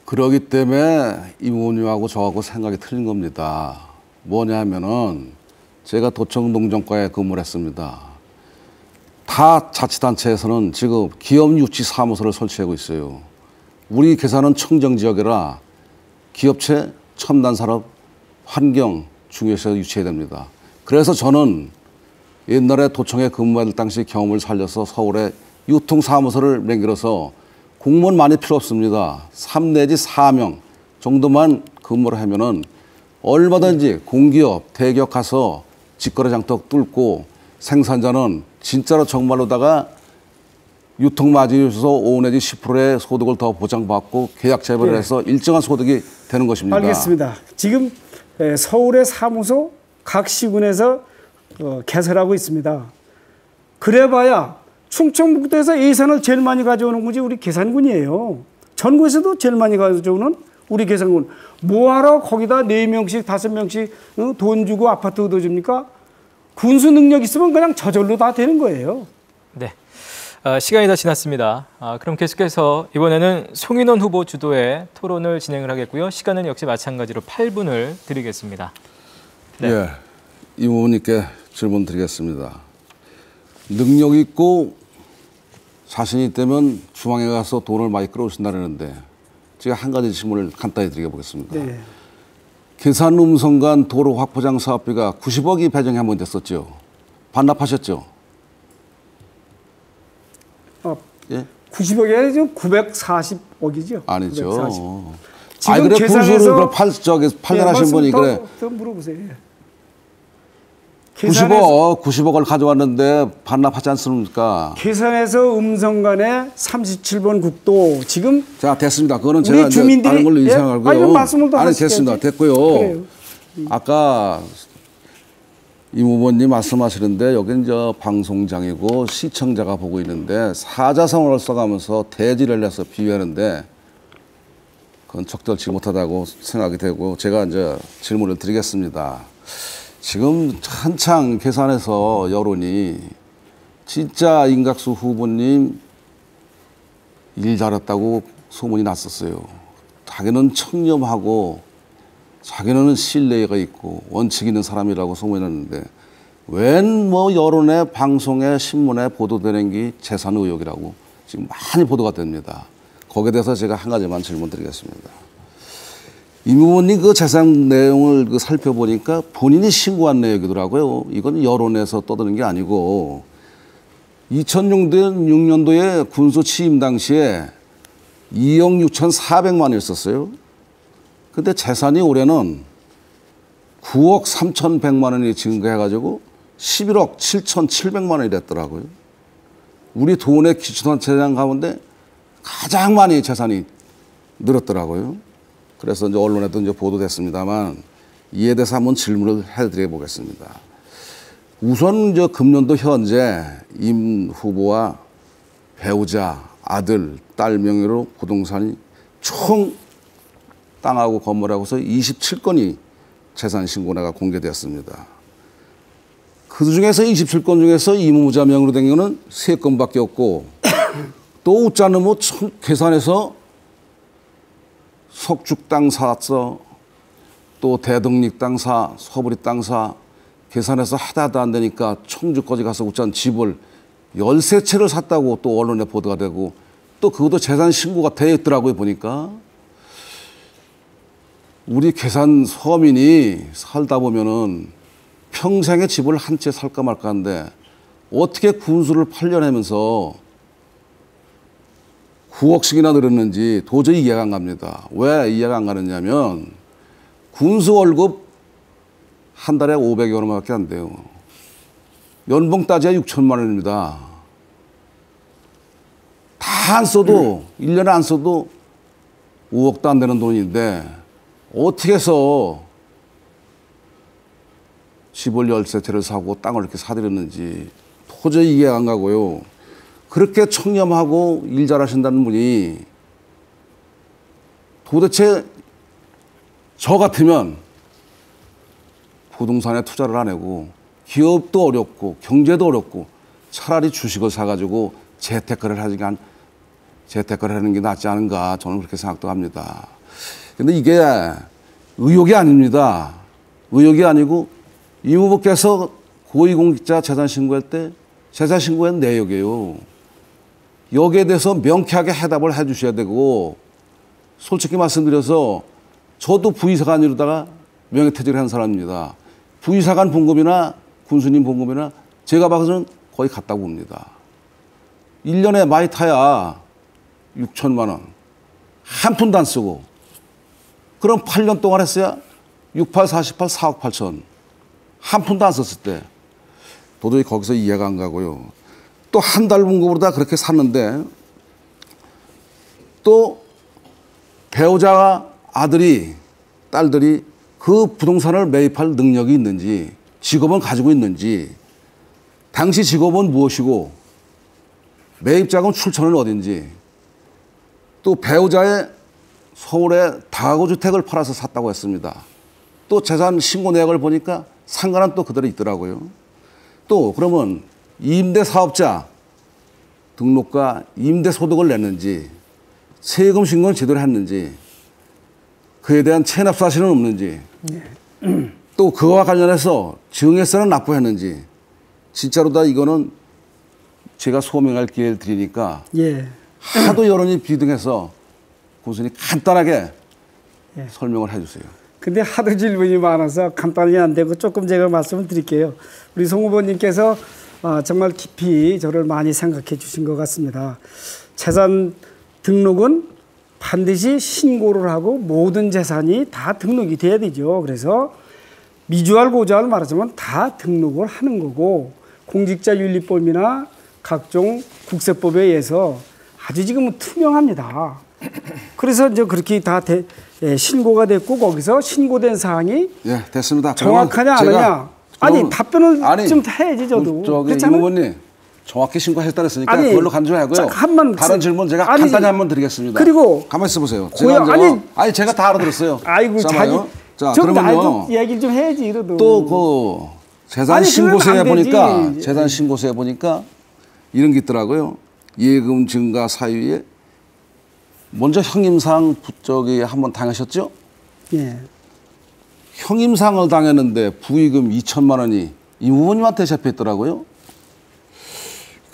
그러기 때문에 이 의원님하고 저하고 생각이 틀린 겁니다. 뭐냐 하면은 제가 도청 농정과에 근무를 했습니다. 다 자치단체에서는 지금 기업 유치 사무소를 설치하고 있어요. 우리 계산은 청정지역이라 기업체, 첨단산업, 환경 중요시해서 유치해야 됩니다. 그래서 저는 옛날에 도청에 근무할 당시 경험을 살려서 서울에 유통사무소를 만들어서 공무원 많이 필요 없습니다. 3 내지 4명 정도만 근무를 하면은 얼마든지 공기업, 대기업 가서 직거래 장터 뚫고 생산자는 진짜로 정말로다가 유통 마진이 있어서 5 내지 10%의 소득을 더 보장받고 계약 재배를 해서 일정한 소득이 되는 것입니다. 알겠습니다. 지금 서울의 사무소 각 시군에서 개설하고 있습니다. 그래봐야 충청북도에서 예산을 제일 많이 가져오는 곳이 우리 계산군이에요. 전국에서도 제일 많이 가져오는 우리 계산군. 뭐하러 거기다 4명씩 5명씩 돈 주고 아파트 얻어줍니까? 군수 능력 있으면 그냥 저절로 다 되는 거예요. 네, 시간이 다 지났습니다. 그럼 계속해서 이번에는 송인원 후보 주도의 토론을 진행을 하겠고요. 시간은 역시 마찬가지로 8분을 드리겠습니다. 네. 예, 이 후보님께 질문 드리겠습니다. 능력 있고 자신 있다면 중앙에 가서 돈을 많이 끌어오신다는데 제가 한 가지 질문을 간단히 드려보겠습니다. 네. 계산 음성간 도로 확보장 사업비가 90억이 배정이 한번 됐었죠. 반납하셨죠? 예? 90억이 아니라 지금 940억이죠. 아니죠. 940. 아니 지금 그래 계산해서 군수를 8년 하신 분이 그래. 더 물어보세요. 90억을 가져왔는데 반납하지 않습니까? 계산해서 음성간에 37번 국도 지금 자 됐습니다. 그거는 우리 제가 주민들이 다른 걸로 이상하고요. 아니, 말씀을 더 아니 하시죠. 됐습니다. 됐고요. 그래요. 아까 임 후보님 말씀하시는데 여기는 저 방송장이고 시청자가 보고 있는데 사자성어를 써가면서 대지를 해서 비유하는데 그건 적절치 못하다고 생각이 되고 제가 이제 질문을 드리겠습니다. 지금 한창 계산해서 여론이 진짜 임각수 후보님 일 잘했다고 소문이 났었어요. 자기는 청렴하고 자기는 신뢰가 있고 원칙 있는 사람이라고 소문이 났는데 웬 뭐 여론에 방송에 신문에 보도되는 게 재산 의혹이라고 지금 많이 보도가 됩니다. 거기에 대해서 제가 한 가지만 질문 드리겠습니다. 임 의원님 그 재산 내용을 살펴보니까 본인이 신고한 내용이더라고요. 이건 여론에서 떠드는 게 아니고 2006년도에 군수 취임 당시에 2억 6,400만 원이었었어요. 근데 재산이 올해는 9억 3,100만 원이 증가해가지고 11억 7,700만 원이 됐더라고요. 우리 도내 기초단체장 가운데 가장 많이 재산이 늘었더라고요. 그래서 이제 언론에도 이제 보도됐습니다만 이에 대해서 한번 질문을 해드려 보겠습니다. 우선 이제 금년도 현재 임 후보와 배우자, 아들, 딸 명의로 부동산이 총 땅하고 건물하고서 27건이 재산 신고내가 공개되었습니다. 그 중에서 27건 중에서 이무자 명의로 된 경우는 3건밖에 없고 또 웃지 않으면 괴산에서 석죽 땅 샀어. 또 대덕릭 땅 사, 서부리 땅 사. 계산해서 하다도 안 되니까 청주까지 가서 웃자는 집을 13채를 샀다고 또 언론에 보도가 되고 또 그것도 재산 신고가 되어 있더라고요, 보니까. 우리 괴산 서민이 살다 보면은 평생의 집을 한 채 살까 말까 하는데 어떻게 군수를 8년 하면서 9억씩이나 늘었는지 도저히 이해가 안 갑니다. 왜 이해가 안 가느냐면 군수 월급 한 달에 500여 원밖에 안 돼요. 연봉 따져야 6천만 원입니다. 다 안 써도 1년에 안 써도 5억도 안 되는 돈인데 어떻게 해서 집을 13채를 사고 땅을 이렇게 사들였는지 도저히 이해가 안 가고요. 그렇게 청렴하고 일 잘하신다는 분이 도대체 저 같으면 부동산에 투자를 안 하고 기업도 어렵고 경제도 어렵고 차라리 주식을 사가지고 재테크를 하는 게 낫지 않은가 저는 그렇게 생각도 합니다. 근데 이게 의혹이 아닙니다. 의혹이 아니고 이 후보께서 고위공직자 재산 신고할 때 재산 신고한 내역이에요. 여기에 대해서 명쾌하게 해답을 해 주셔야 되고 솔직히 말씀드려서 저도 부의사관 이루다가 명예퇴직을 한 사람입니다. 부의사관 봉급이나 군수님 봉급이나 제가 봐서는 거의 같다고 봅니다. 1년에 많이 타야 6천만 원. 한 푼도 안 쓰고. 그럼 8년 동안 했어야 68, 48, 4억 8천. 한 푼도 안 썼을 때. 도저히 거기서 이해가 안 가고요. 또 한 달 봉급으로 다 그렇게 샀는데 또 배우자와 아들이, 딸들이 그 부동산을 매입할 능력이 있는지 직업은 가지고 있는지 당시 직업은 무엇이고 매입자금 출처는 어딘지 또 배우자의 서울에 다가구 주택을 팔아서 샀다고 했습니다. 또 재산 신고 내역을 보니까 상가는 또 그대로 있더라고요. 또 그러면 임대사업자 등록과 임대소득을 냈는지 세금 신고는 제대로 했는지 그에 대한 체납 사실은 없는지 또 그와 관련해서 증여세는 납부했는지 진짜로 다 이거는 제가 소명할 기회를 드리니까 하도 여론이 비등해서 군수님 간단하게 설명을 해주세요. 근데 하도 질문이 많아서 간단히 안 되고 조금 제가 말씀을 드릴게요. 우리 송 후보님께서 정말 깊이 저를 많이 생각해 주신 것 같습니다. 재산 등록은 반드시 신고를 하고 모든 재산이 다 등록이 돼야 되죠. 그래서 미주알 고주알 말하자면 다 등록을 하는 거고 공직자윤리법이나 각종 국세법에 의해서 아주 지금은 투명합니다. 그래서 이제 그렇게 다 신고가 됐고 거기서 신고된 사항이 됐습니다. 정확하냐 안 하냐. 아니 답변을 좀 해야지 저도. 저기 이 의원님 정확히 신고하셨다 그랬으니까 그걸로 간주하고요. 다른 질문 제가 간단히 한번 드리겠습니다. 그리고 가만히 있어보세요. 제가 다 알아들었어요. 아이고 자 그러면요. 얘기를 좀 해야지 이러도. 또 그 재산 신고서에 보니까 이런 게 있더라고요. 예금 증가 사유에 먼저 형임상 저기 한번 당하셨죠? 예. 형임상을 당했는데 부의금 2천만 원이 이 부모님한테 잡혀있더라고요.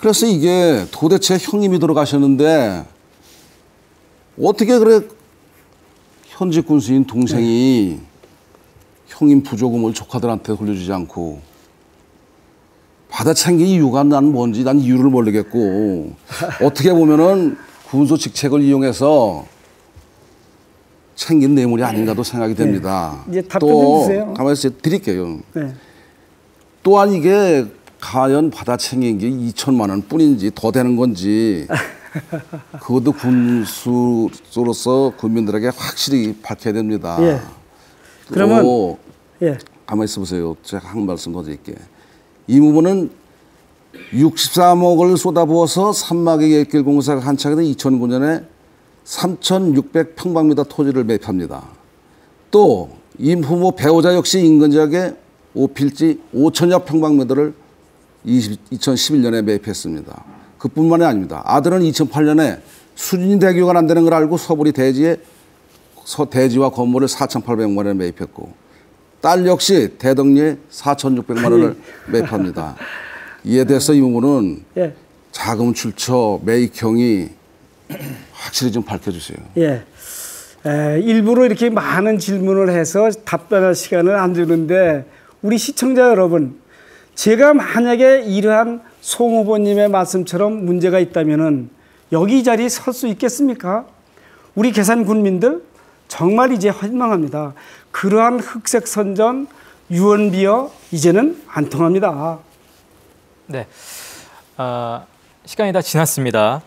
그래서 이게 도대체 형님이 들어가셨는데 어떻게 그래 현직 군수인 동생이 형님 부조금을 조카들한테 돌려주지 않고 받아챙긴 이유가 난 뭔지 난 이유를 모르겠고 어떻게 보면은 군수 직책을 이용해서 챙긴 뇌물이 아닌가도 생각이 됩니다. 이제 답변 좀 주세요. 가만히 있어 드릴게요. 또한 이게 과연 받아 챙긴 게 2천만 원 뿐인지 더 되는 건지 그것도 군수로서 국민들에게 확실히 밝혀야 됩니다. 그러면 가만히 있어 보세요. 제가 한 말씀 더 드릴게요. 이 부분은 63억을 쏟아부어서 산막의 옛길 공사가 한창이 된 2009년에 3,600평방미터 토지를 매입합니다. 또 임 후보 배우자 역시 인근 지역에 5필지 5천여 평방미터를 2011년에 매입했습니다. 그뿐만이 아닙니다. 아들은 2008년에 수진이 대교가 안 되는 걸 알고 서부리 대지와 건물을 4,800만 원에 매입했고, 딸 역시 대덕리에 4,600만 원을 매입합니다. 이에 대해서 이 부분은 예. 자금 출처, 매입형이 확실히 좀 밝혀주세요. 예. 일부러 이렇게 많은 질문을 해서 답변할 시간을 안 주는데, 우리 시청자 여러분, 제가 만약에 이러한 송 후보님의 말씀처럼 문제가 있다면은 여기 이 자리에 설 수 있겠습니까? 우리 계산 군민들 정말 이제 실망합니다. 그러한 흑색 선전, 유언비어 이제는 안 통합니다. 네, 시간이 다 지났습니다.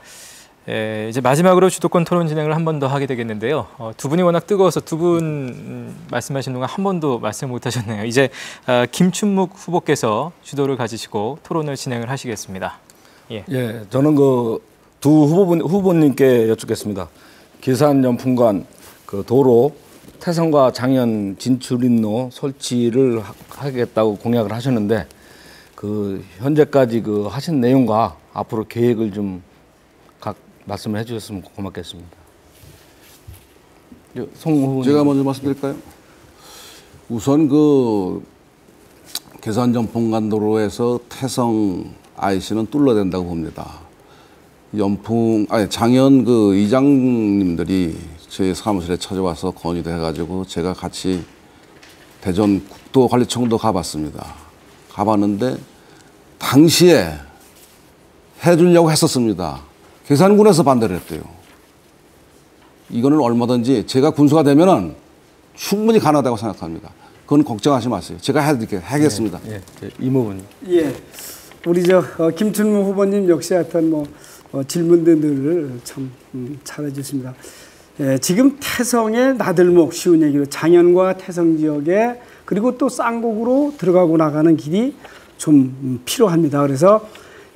이제 마지막으로 주도권 토론 진행을 한 번 더 하게 되겠는데요. 두 분이 워낙 뜨거워서 두 분 말씀하신 동안 한 번도 말씀 못 하셨네요. 이제 김춘묵 후보께서 주도를 가지시고 토론을 진행을 하시겠습니다. 예, 저는 그 두 후보님께 여쭙겠습니다. 계산연풍관 그 도로 태성과 장현 진출인로 설치를 하겠다고 공약을 하셨는데, 그 현재까지 그 하신 내용과 앞으로 계획을 좀 각 말씀을 해주셨으면 고맙겠습니다. 송 후보님. 제가 먼저 말씀드릴까요? 우선 그 계산연풍관도로에서 태성 IC는 뚫어야 된다고 봅니다. 장현 그 이장님들이 제 사무실에 찾아와서 건의도 해가지고 제가 같이 대전 국도관리청도 가봤습니다. 가봤는데 당시에 해주려고 했었습니다. 계산군에서 반대를 했대요. 이거는 얼마든지 제가 군수가 되면은 충분히 가능하다고 생각합니다. 그건 걱정하지 마세요. 제가 하겠습니다. 이모분. 예. 우리 김춘묵 후보님 역시 하여튼 질문들을 참 잘해주십니다. 예, 지금 태성의 나들목 쉬운 얘기로 장현과 태성 지역에 그리고 또 쌍곡으로 들어가고 나가는 길이 좀 필요합니다. 그래서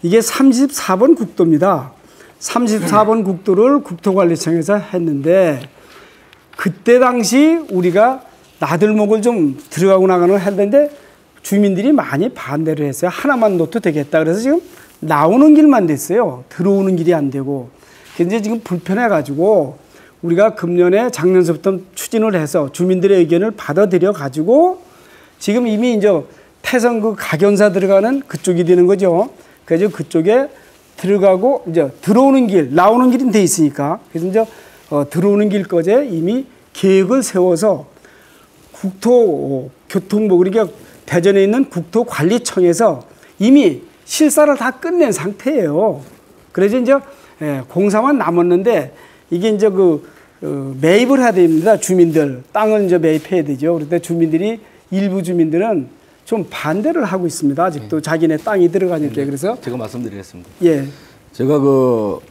이게 34번 국도입니다. 34번 국도를 국토관리청에서 했는데, 그때 당시 우리가 나들목을 좀 들어가고 나가는 걸 했는데 주민들이 많이 반대를 했어요. 하나만 놓도 되겠다. 그래서 지금 나오는 길만 됐어요. 들어오는 길이 안 되고. 근데 지금 불편해가지고 우리가 금년에 작년서부터 추진을 해서 주민들의 의견을 받아들여 가지고 지금 이미 이제 태성 그 각연사 들어가는 그쪽이 되는 거죠. 그래서 그쪽에 들어가고 이제 들어오는 길, 나오는 길은 돼 있으니까. 그래서 이제 들어오는 길까지 이미 계획을 세워서 국토교통부, 그러니까 대전에 있는 국토관리청에서 이미 실사를 다 끝낸 상태예요. 그래서 이제 공사만 남았는데, 이게 이제 매입을 해야 됩니다. 주민들 땅을 이제 매입해야 되죠. 그런데 일부 주민들은 좀 반대를 하고 있습니다. 아직도 자기네 땅이 들어가니까. 그래서 제가 말씀드리겠습니다. 예, 제가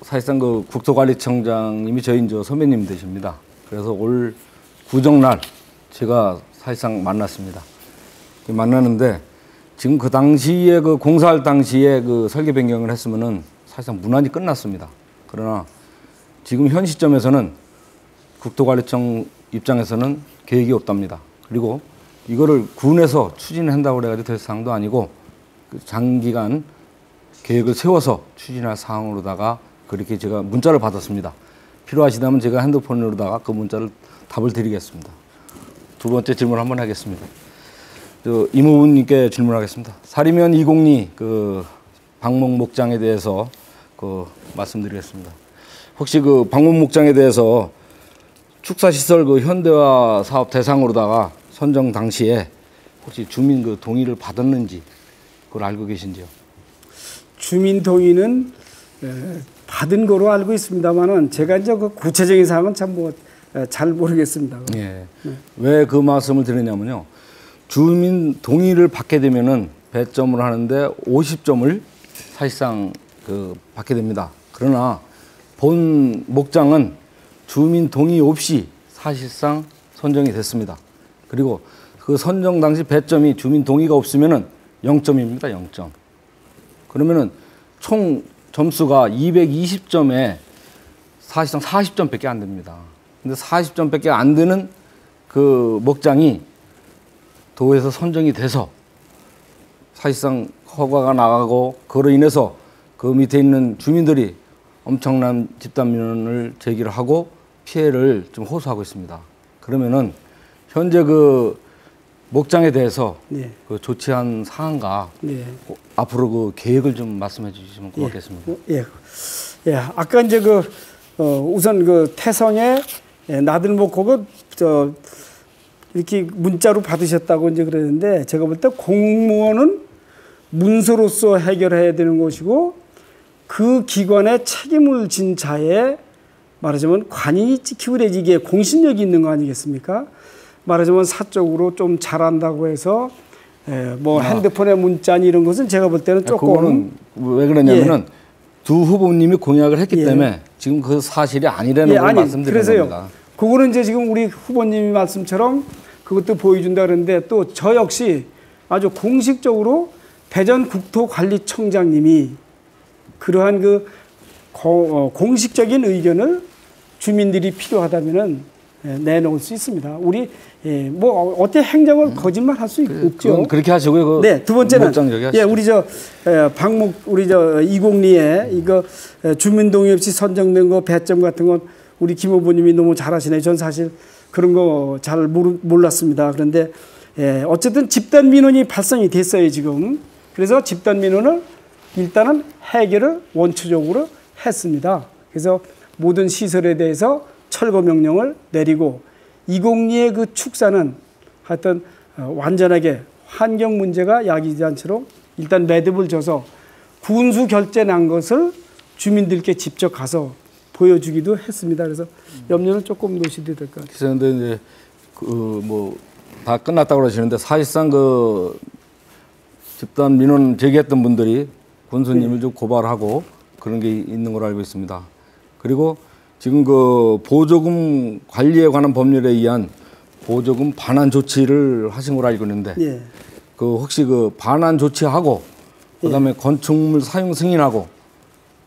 사실상 국토관리청장님이 저희 선배님 되십니다. 그래서 올 구정날 제가 사실상 만났습니다. 만나는데 지금 그 당시에 공사할 당시에 설계 변경을 했으면은 사실상 무난히 끝났습니다. 그러나 지금 현 시점에서는 국토관리청 입장에서는 계획이 없답니다. 그리고 이거를 군에서 추진한다고 해가지고 될 사항도 아니고 장기간 계획을 세워서 추진할 사항으로다가 그렇게 제가 문자를 받았습니다. 필요하시다면 제가 핸드폰으로다가 그 문자를 답을 드리겠습니다. 두 번째 질문 한번 하겠습니다. 이모분님께 질문하겠습니다. 사리면 202 방목 목장에 대해서 말씀드리겠습니다. 혹시 방목 목장에 대해서 축사시설 현대화 사업 대상으로다가 선정 당시에 혹시 주민 동의를 받았는지 그걸 알고 계신지요? 주민 동의는 받은 거로 알고 있습니다만은 제가 이제 구체적인 사항은 참 잘 모르겠습니다. 예. 왜 그 말씀을 드리냐면요. 주민 동의를 받게 되면은 배점을 하는데 50점을 사실상 받게 됩니다. 그러나 본 목장은 주민 동의 없이 사실상 선정이 됐습니다. 그리고 그 선정 당시 배점이 주민 동의가 없으면은 0점입니다. 0점. 그러면은 총 점수가 220점에 사실상 40점밖에 안 됩니다. 근데 40점밖에 안 되는 그 목장이 도에서 선정이 돼서 사실상 허가가 나가고 그로 인해서 그 밑에 있는 주민들이 엄청난 집단 민원을 제기를 하고 피해를 좀 호소하고 있습니다. 그러면은 현재 그 목장에 대해서 네. 그 조치한 사항과 네. 앞으로 그 계획을 좀 말씀해 주시면 고맙겠습니다. 예. 예. 아까 이제 우선 그 태성의 나들목 그거 이렇게 문자로 받으셨다고 이제 그러는데 제가 볼 때 공무원은 문서로서 해결해야 되는 것이고 그 기관의 책임을 진 자에 말하자면 관인이 기울어지기에 공신력이 있는 거 아니겠습니까? 말하자면 사적으로 좀 잘한다고 해서 뭐 핸드폰에 문자니 이런 것은 제가 볼 때는 조금 그거는 왜 그러냐면은 두 후보님이 공약을 했기 때문에 지금 그 사실이 아니라는 걸 말씀드리는 겁니다. 그거는 이제 지금 우리 후보님이 말씀처럼 그것도 보여준다 그러는데 또 저 역시 아주 공식적으로 대전국토관리청장님이 그러한 그 공식적인 의견을 주민들이 필요하다면은 내놓을 수 있습니다. 우리 뭐 어떻게 행정을 거짓말할 수 없죠. 그렇게 하시고요. 네, 두 번째는 우리 방목 우리 이곡리에 이거 주민동의 없이 선정된 거 배점 같은 건 우리 김 후보님이 너무 잘하시네요. 전 사실 그런 거 잘 몰랐습니다. 그런데 어쨌든 집단 민원이 발생이 됐어요 지금. 그래서 집단 민원을 일단은 해결을 원초적으로 했습니다. 그래서 모든 시설에 대해서 철거 명령을 내리고 이곡리의 그 축사는 하여튼 완전하게 환경 문제가 야기되지 않도록 일단 매듭을 져서 군수 결재 난 것을 주민들께 직접 가서 보여주기도 했습니다. 그래서 염려를 조금 놓으셔도 될 것 같아요. 그런데 이제 뭐 다 끝났다고 그러시는데 사실상 그 집단 민원 제기했던 분들이 군수님을 좀 고발하고 그런 게 있는 걸로 알고 있습니다. 그리고 지금 그 보조금 관리에 관한 법률에 의한 보조금 반환 조치를 하신 걸로 알고 있는데 그 혹시 그 반환 조치하고 그다음에 건축물 사용 승인하고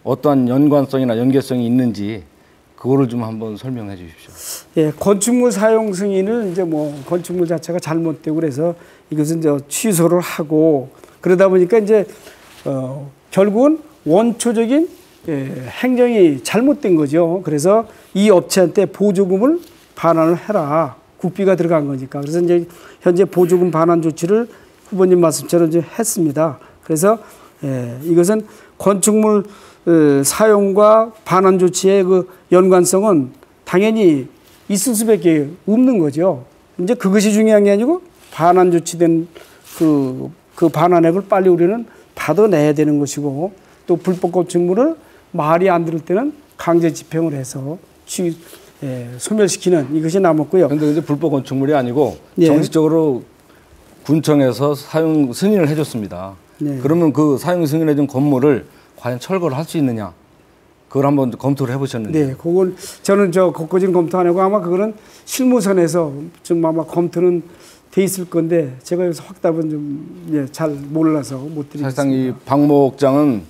어떠한 연관성이나 연계성이 있는지 그거를 좀 한번 설명해 주십시오. 예, 건축물 사용 승인을 이제 뭐 건축물 자체가 잘못되고 그래서 이것은 이제 취소를 하고 그러다 보니까 이제 결국은 원초적인 행정이 잘못된 거죠. 그래서 이 업체한테 보조금을 반환을 해라. 국비가 들어간 거니까. 그래서 이제 현재 보조금 반환 조치를 후보님 말씀처럼 이제 했습니다. 그래서 이것은 건축물 사용과 반환 조치의 그 연관성은 당연히 있을 수밖에 없는 거죠. 이제 그것이 중요한 게 아니고 반환 조치된 그 반환액을 빨리 우리는 받아내야 되는 것이고 또 불법 건축물을 말이 안 들을 때는 강제 집행을 해서 소멸시키는 이것이 남았고요. 그런데 이제 불법 건축물이 아니고 정식적으로 군청에서 사용 승인을 해줬습니다. 그러면 그 사용 승인해준 건물을 과연 철거를 할 수 있느냐? 그걸 한번 검토를 해보셨는데. 네, 그건 저는 곳곳은 검토 안 하고 아마 그거는 실무선에서 좀 아마 검토는 돼 있을 건데 제가 여기서 확답은 좀 잘 몰라서 못 드리겠습니다. 사실상 이 박목장은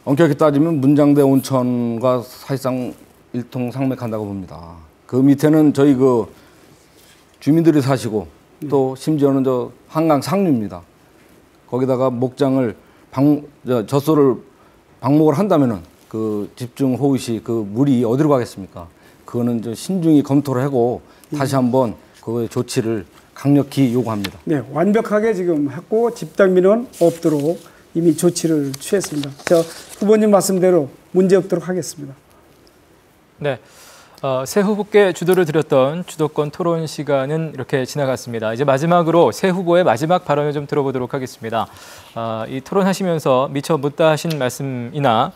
엄격히 따지면 문장대 온천과 사실상 일통상맥한다고 봅니다. 그 밑에는 저희 그 주민들이 사시고 또 심지어는 저 한강 상류입니다. 거기다가 목장을 젖소를 방목을 한다면은 그 집중 호우 시 그 물이 어디로 가겠습니까? 그거는 저 신중히 검토를 하고 다시 한번 그거의 조치를 강력히 요구합니다. 네, 완벽하게 지금 했고 집단 민원 없도록 이미 조치를 취했습니다. 저 후보님 말씀대로 문제 없도록 하겠습니다. 네. 새 후보께 주도를 드렸던 주도권 토론 시간은 이렇게 지나갔습니다. 이제 마지막으로 새 후보의 마지막 발언을 좀 들어보도록 하겠습니다. 이 토론하시면서 미처 못다 하신 말씀이나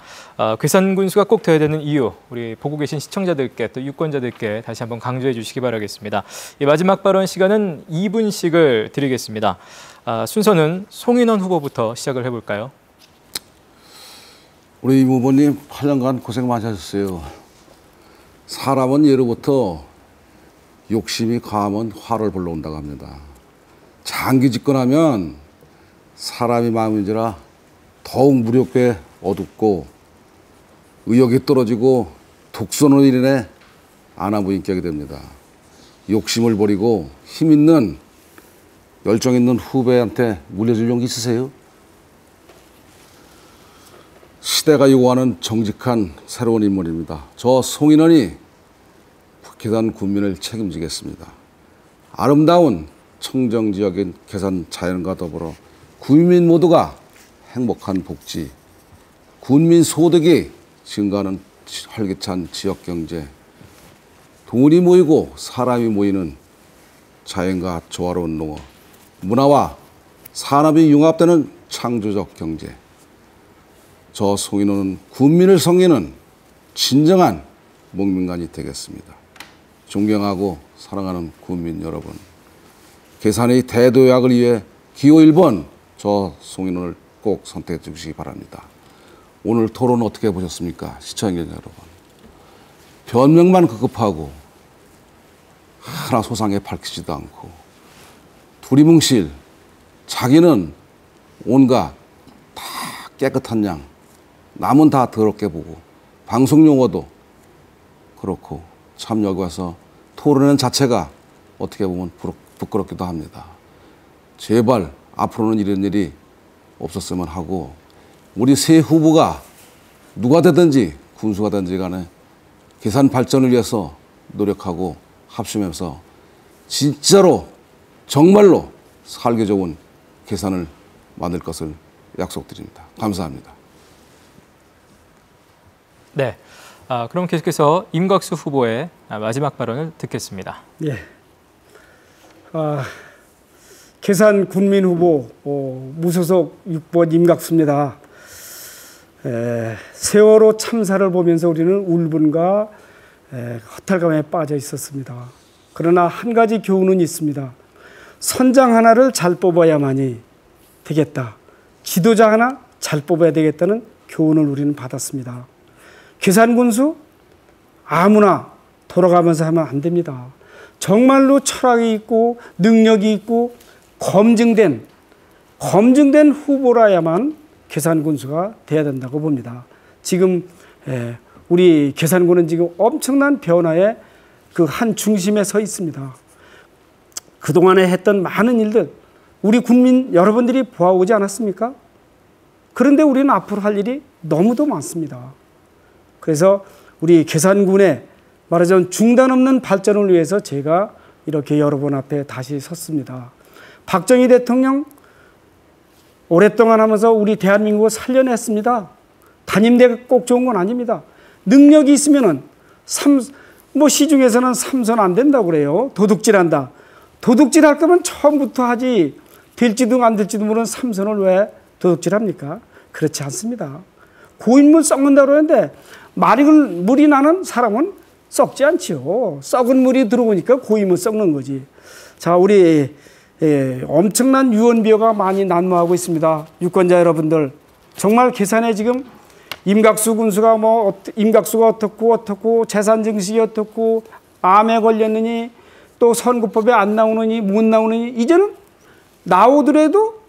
괴산군수가 꼭 돼야 되는 이유, 우리 보고 계신 시청자들께 또 유권자들께 다시 한번 강조해 주시기 바라겠습니다. 이 마지막 발언 시간은 2분씩을 드리겠습니다. 순서는 송인원 후보부터 시작을 해볼까요? 우리 임 후보님 8년간 고생 많이 하셨어요. 사람은 예로부터 욕심이 과하면 화를 불러온다고 합니다. 장기 집권하면 사람이 마음인지라 더욱 무력에 어둡고 의욕이 떨어지고 독선으로 인해 아나무인격이 됩니다. 욕심을 버리고 힘 있는 열정 있는 후배한테 물려줄 용기 있으세요? 시대가 요구하는 정직한 새로운 인물입니다. 저 송인원이 계산 군민을 책임지겠습니다. 아름다운 청정지역인 계산 자연과 더불어 군민 모두가 행복한 복지, 군민 소득이 증가하는 활기찬 지역경제, 돈이 모이고 사람이 모이는 자연과 조화로운 농업, 문화와 산업이 융합되는 창조적 경제. 저 송인호는 군민을 섬기는 진정한 목민관이 되겠습니다. 존경하고 사랑하는 군민 여러분, 계산의 대도약을 위해 기호 1번 저 송인호를 꼭 선택해 주시기 바랍니다. 오늘 토론 어떻게 보셨습니까? 시청자 여러분. 변명만 급급하고 하나 소상에 밝히지도 않고 두리뭉실 자기는 온갖 다 깨끗한 양, 남은 다 더럽게 보고 방송 용어도 그렇고 참 여기 와서 토론하는 자체가 어떻게 보면 부끄럽기도 합니다. 제발 앞으로는 이런 일이 없었으면 하고 우리 새 후보가 누가 되든지 군수가 되든지 간에 계산 발전을 위해서 노력하고 합심해서 진짜로 정말로 살기 좋은 계산을 만들 것을 약속드립니다. 감사합니다. 네, 그럼 계속해서 임곽수 후보의 마지막 발언을 듣겠습니다. 예. 계산 군민 후보 무소속 6번 임곽수입니다. 세월호 참사를 보면서 우리는 울분과 허탈감에 빠져 있었습니다. 그러나 한 가지 교훈은 있습니다. 선장 하나를 잘 뽑아야만이 되겠다. 지도자 하나 잘 뽑아야 되겠다는 교훈을 우리는 받았습니다. 계산군수 아무나 돌아가면서 하면 안 됩니다. 정말로 철학이 있고 능력이 있고 검증된 후보라야만 계산군수가 돼야 된다고 봅니다. 지금 우리 계산군은 지금 엄청난 변화의 그 한 중심에 서 있습니다. 그동안에 했던 많은 일들 우리 국민 여러분들이 보아오지 않았습니까? 그런데 우리는 앞으로 할 일이 너무도 많습니다. 그래서 우리 계산군의 말하자면 중단 없는 발전을 위해서 제가 이렇게 여러분 앞에 다시 섰습니다. 박정희 대통령 오랫동안 하면서 우리 대한민국을 살려냈습니다. 단임대가 꼭 좋은 건 아닙니다. 능력이 있으면은 시중에서는 삼선 안 된다고 그래요. 도둑질한다. 도둑질할 거면 처음부터 하지. 될지도 안 될지도 모르는 삼선을 왜 도둑질합니까? 그렇지 않습니다. 고인물 썩는다고 그러는데 물이 나는 사람은 썩지 않지요. 썩은 물이 들어오니까 고인물 썩는 거지. 자, 우리 엄청난 유언비어가 많이 난무하고 있습니다. 유권자 여러분들, 정말 계산에 지금 임곽수 군수가 임곽수가 어떻고 재산 증식이 어떻고 암에 걸렸느니 또 선거법에 안 나오느니 못 나오느니 이제는 나오더라도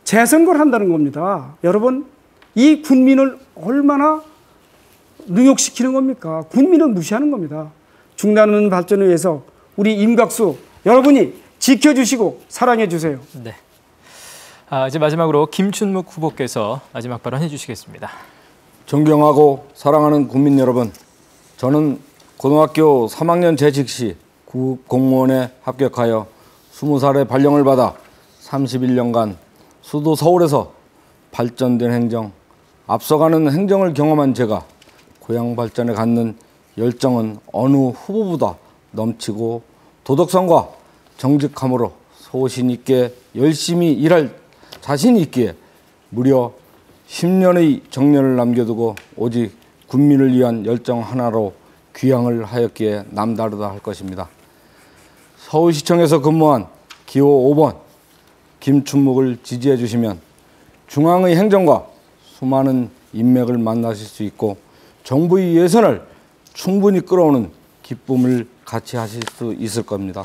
재선거를 한다는 겁니다. 여러분, 이 군민을 얼마나 능욕시키는 겁니까? 국민을 무시하는 겁니다. 중단하는 발전을 위해서 우리 임곽수 여러분이 지켜주시고 사랑해 주세요. 네. 이제 마지막으로 김춘묵 후보께서 마지막 발언해 주시겠습니다. 존경하고 사랑하는 국민 여러분, 저는 고등학교 3학년 재직 시 국공무원에 합격하여 20살의 발령을 받아 31년간 수도 서울에서 발전된 행정, 앞서가는 행정을 경험한 제가 고향 발전에 갖는 열정은 어느 후보보다 넘치고 도덕성과 정직함으로 소신 있게 열심히 일할 자신이 있기에 무려 10년의 정년을 남겨두고 오직 국민을 위한 열정 하나로 귀향을 하였기에 남다르다 할 것입니다. 서울시청에서 근무한 기호 5번 김춘묵을 지지해 주시면 중앙의 행정과 수많은 인맥을 만나실 수 있고 정부의 예산을 충분히 끌어오는 기쁨을 같이 하실 수 있을 겁니다.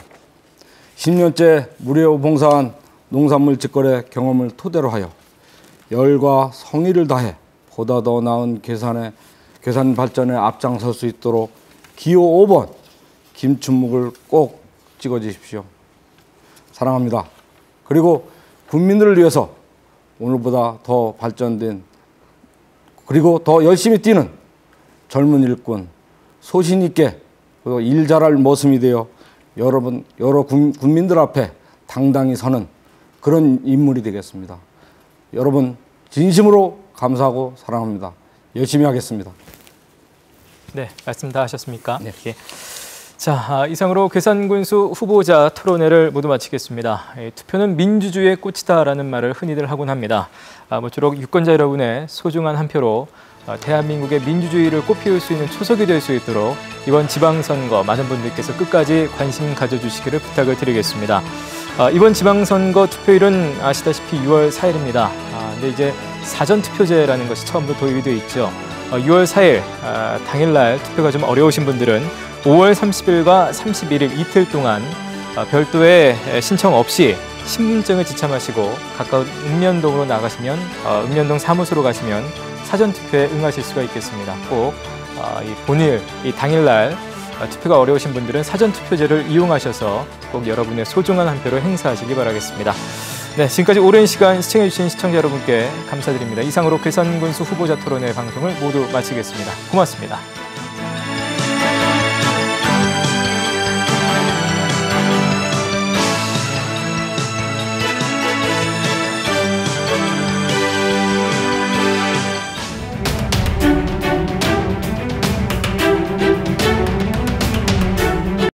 10년째 무료 봉사한 농산물 직거래 경험을 토대로 하여 열과 성의를 다해 보다 더 나은 계산 발전에 앞장설 수 있도록 기호 5번 김춘묵을 꼭 찍어주십시오. 사랑합니다. 그리고 국민들을 위해서 오늘보다 더 발전된 그리고 더 열심히 뛰는 젊은 일꾼, 소신 있게 그리고 일 잘할 모습이 되어 여러 국민들 앞에 당당히 서는 그런 인물이 되겠습니다. 여러분 진심으로 감사하고 사랑합니다. 열심히 하겠습니다. 네, 말씀 다 하셨습니까? 네. 예. 자, 이상으로 괴산군수 후보자 토론회를 모두 마치겠습니다. 투표는 민주주의의 꽃이다라는 말을 흔히들 하곤 합니다. 모쪼록 유권자 여러분의 소중한 한 표로 대한민국의 민주주의를 꽃피울 수 있는 초석이 될 수 있도록 이번 지방선거 많은 분들께서 끝까지 관심 가져주시기를 부탁을 드리겠습니다. 이번 지방선거 투표일은 아시다시피 6월 4일입니다. 근데 이제 사전투표제라는 것이 처음부터 도입이 되어 있죠. 6월 4일 당일날 투표가 좀 어려우신 분들은 5월 30일과 31일 이틀 동안 별도의 신청 없이 신분증을 지참하시고 가까운 읍면동으로 나가시면 읍면동 사무소로 가시면 사전투표에 응하실 수가 있겠습니다. 꼭 이 본일, 이 당일날 투표가 어려우신 분들은 사전투표제를 이용하셔서 꼭 여러분의 소중한 한 표를 행사하시기 바라겠습니다. 네, 지금까지 오랜 시간 시청해주신 시청자 여러분께 감사드립니다. 이상으로 괴산군수 후보자 토론회 방송을 모두 마치겠습니다. 고맙습니다.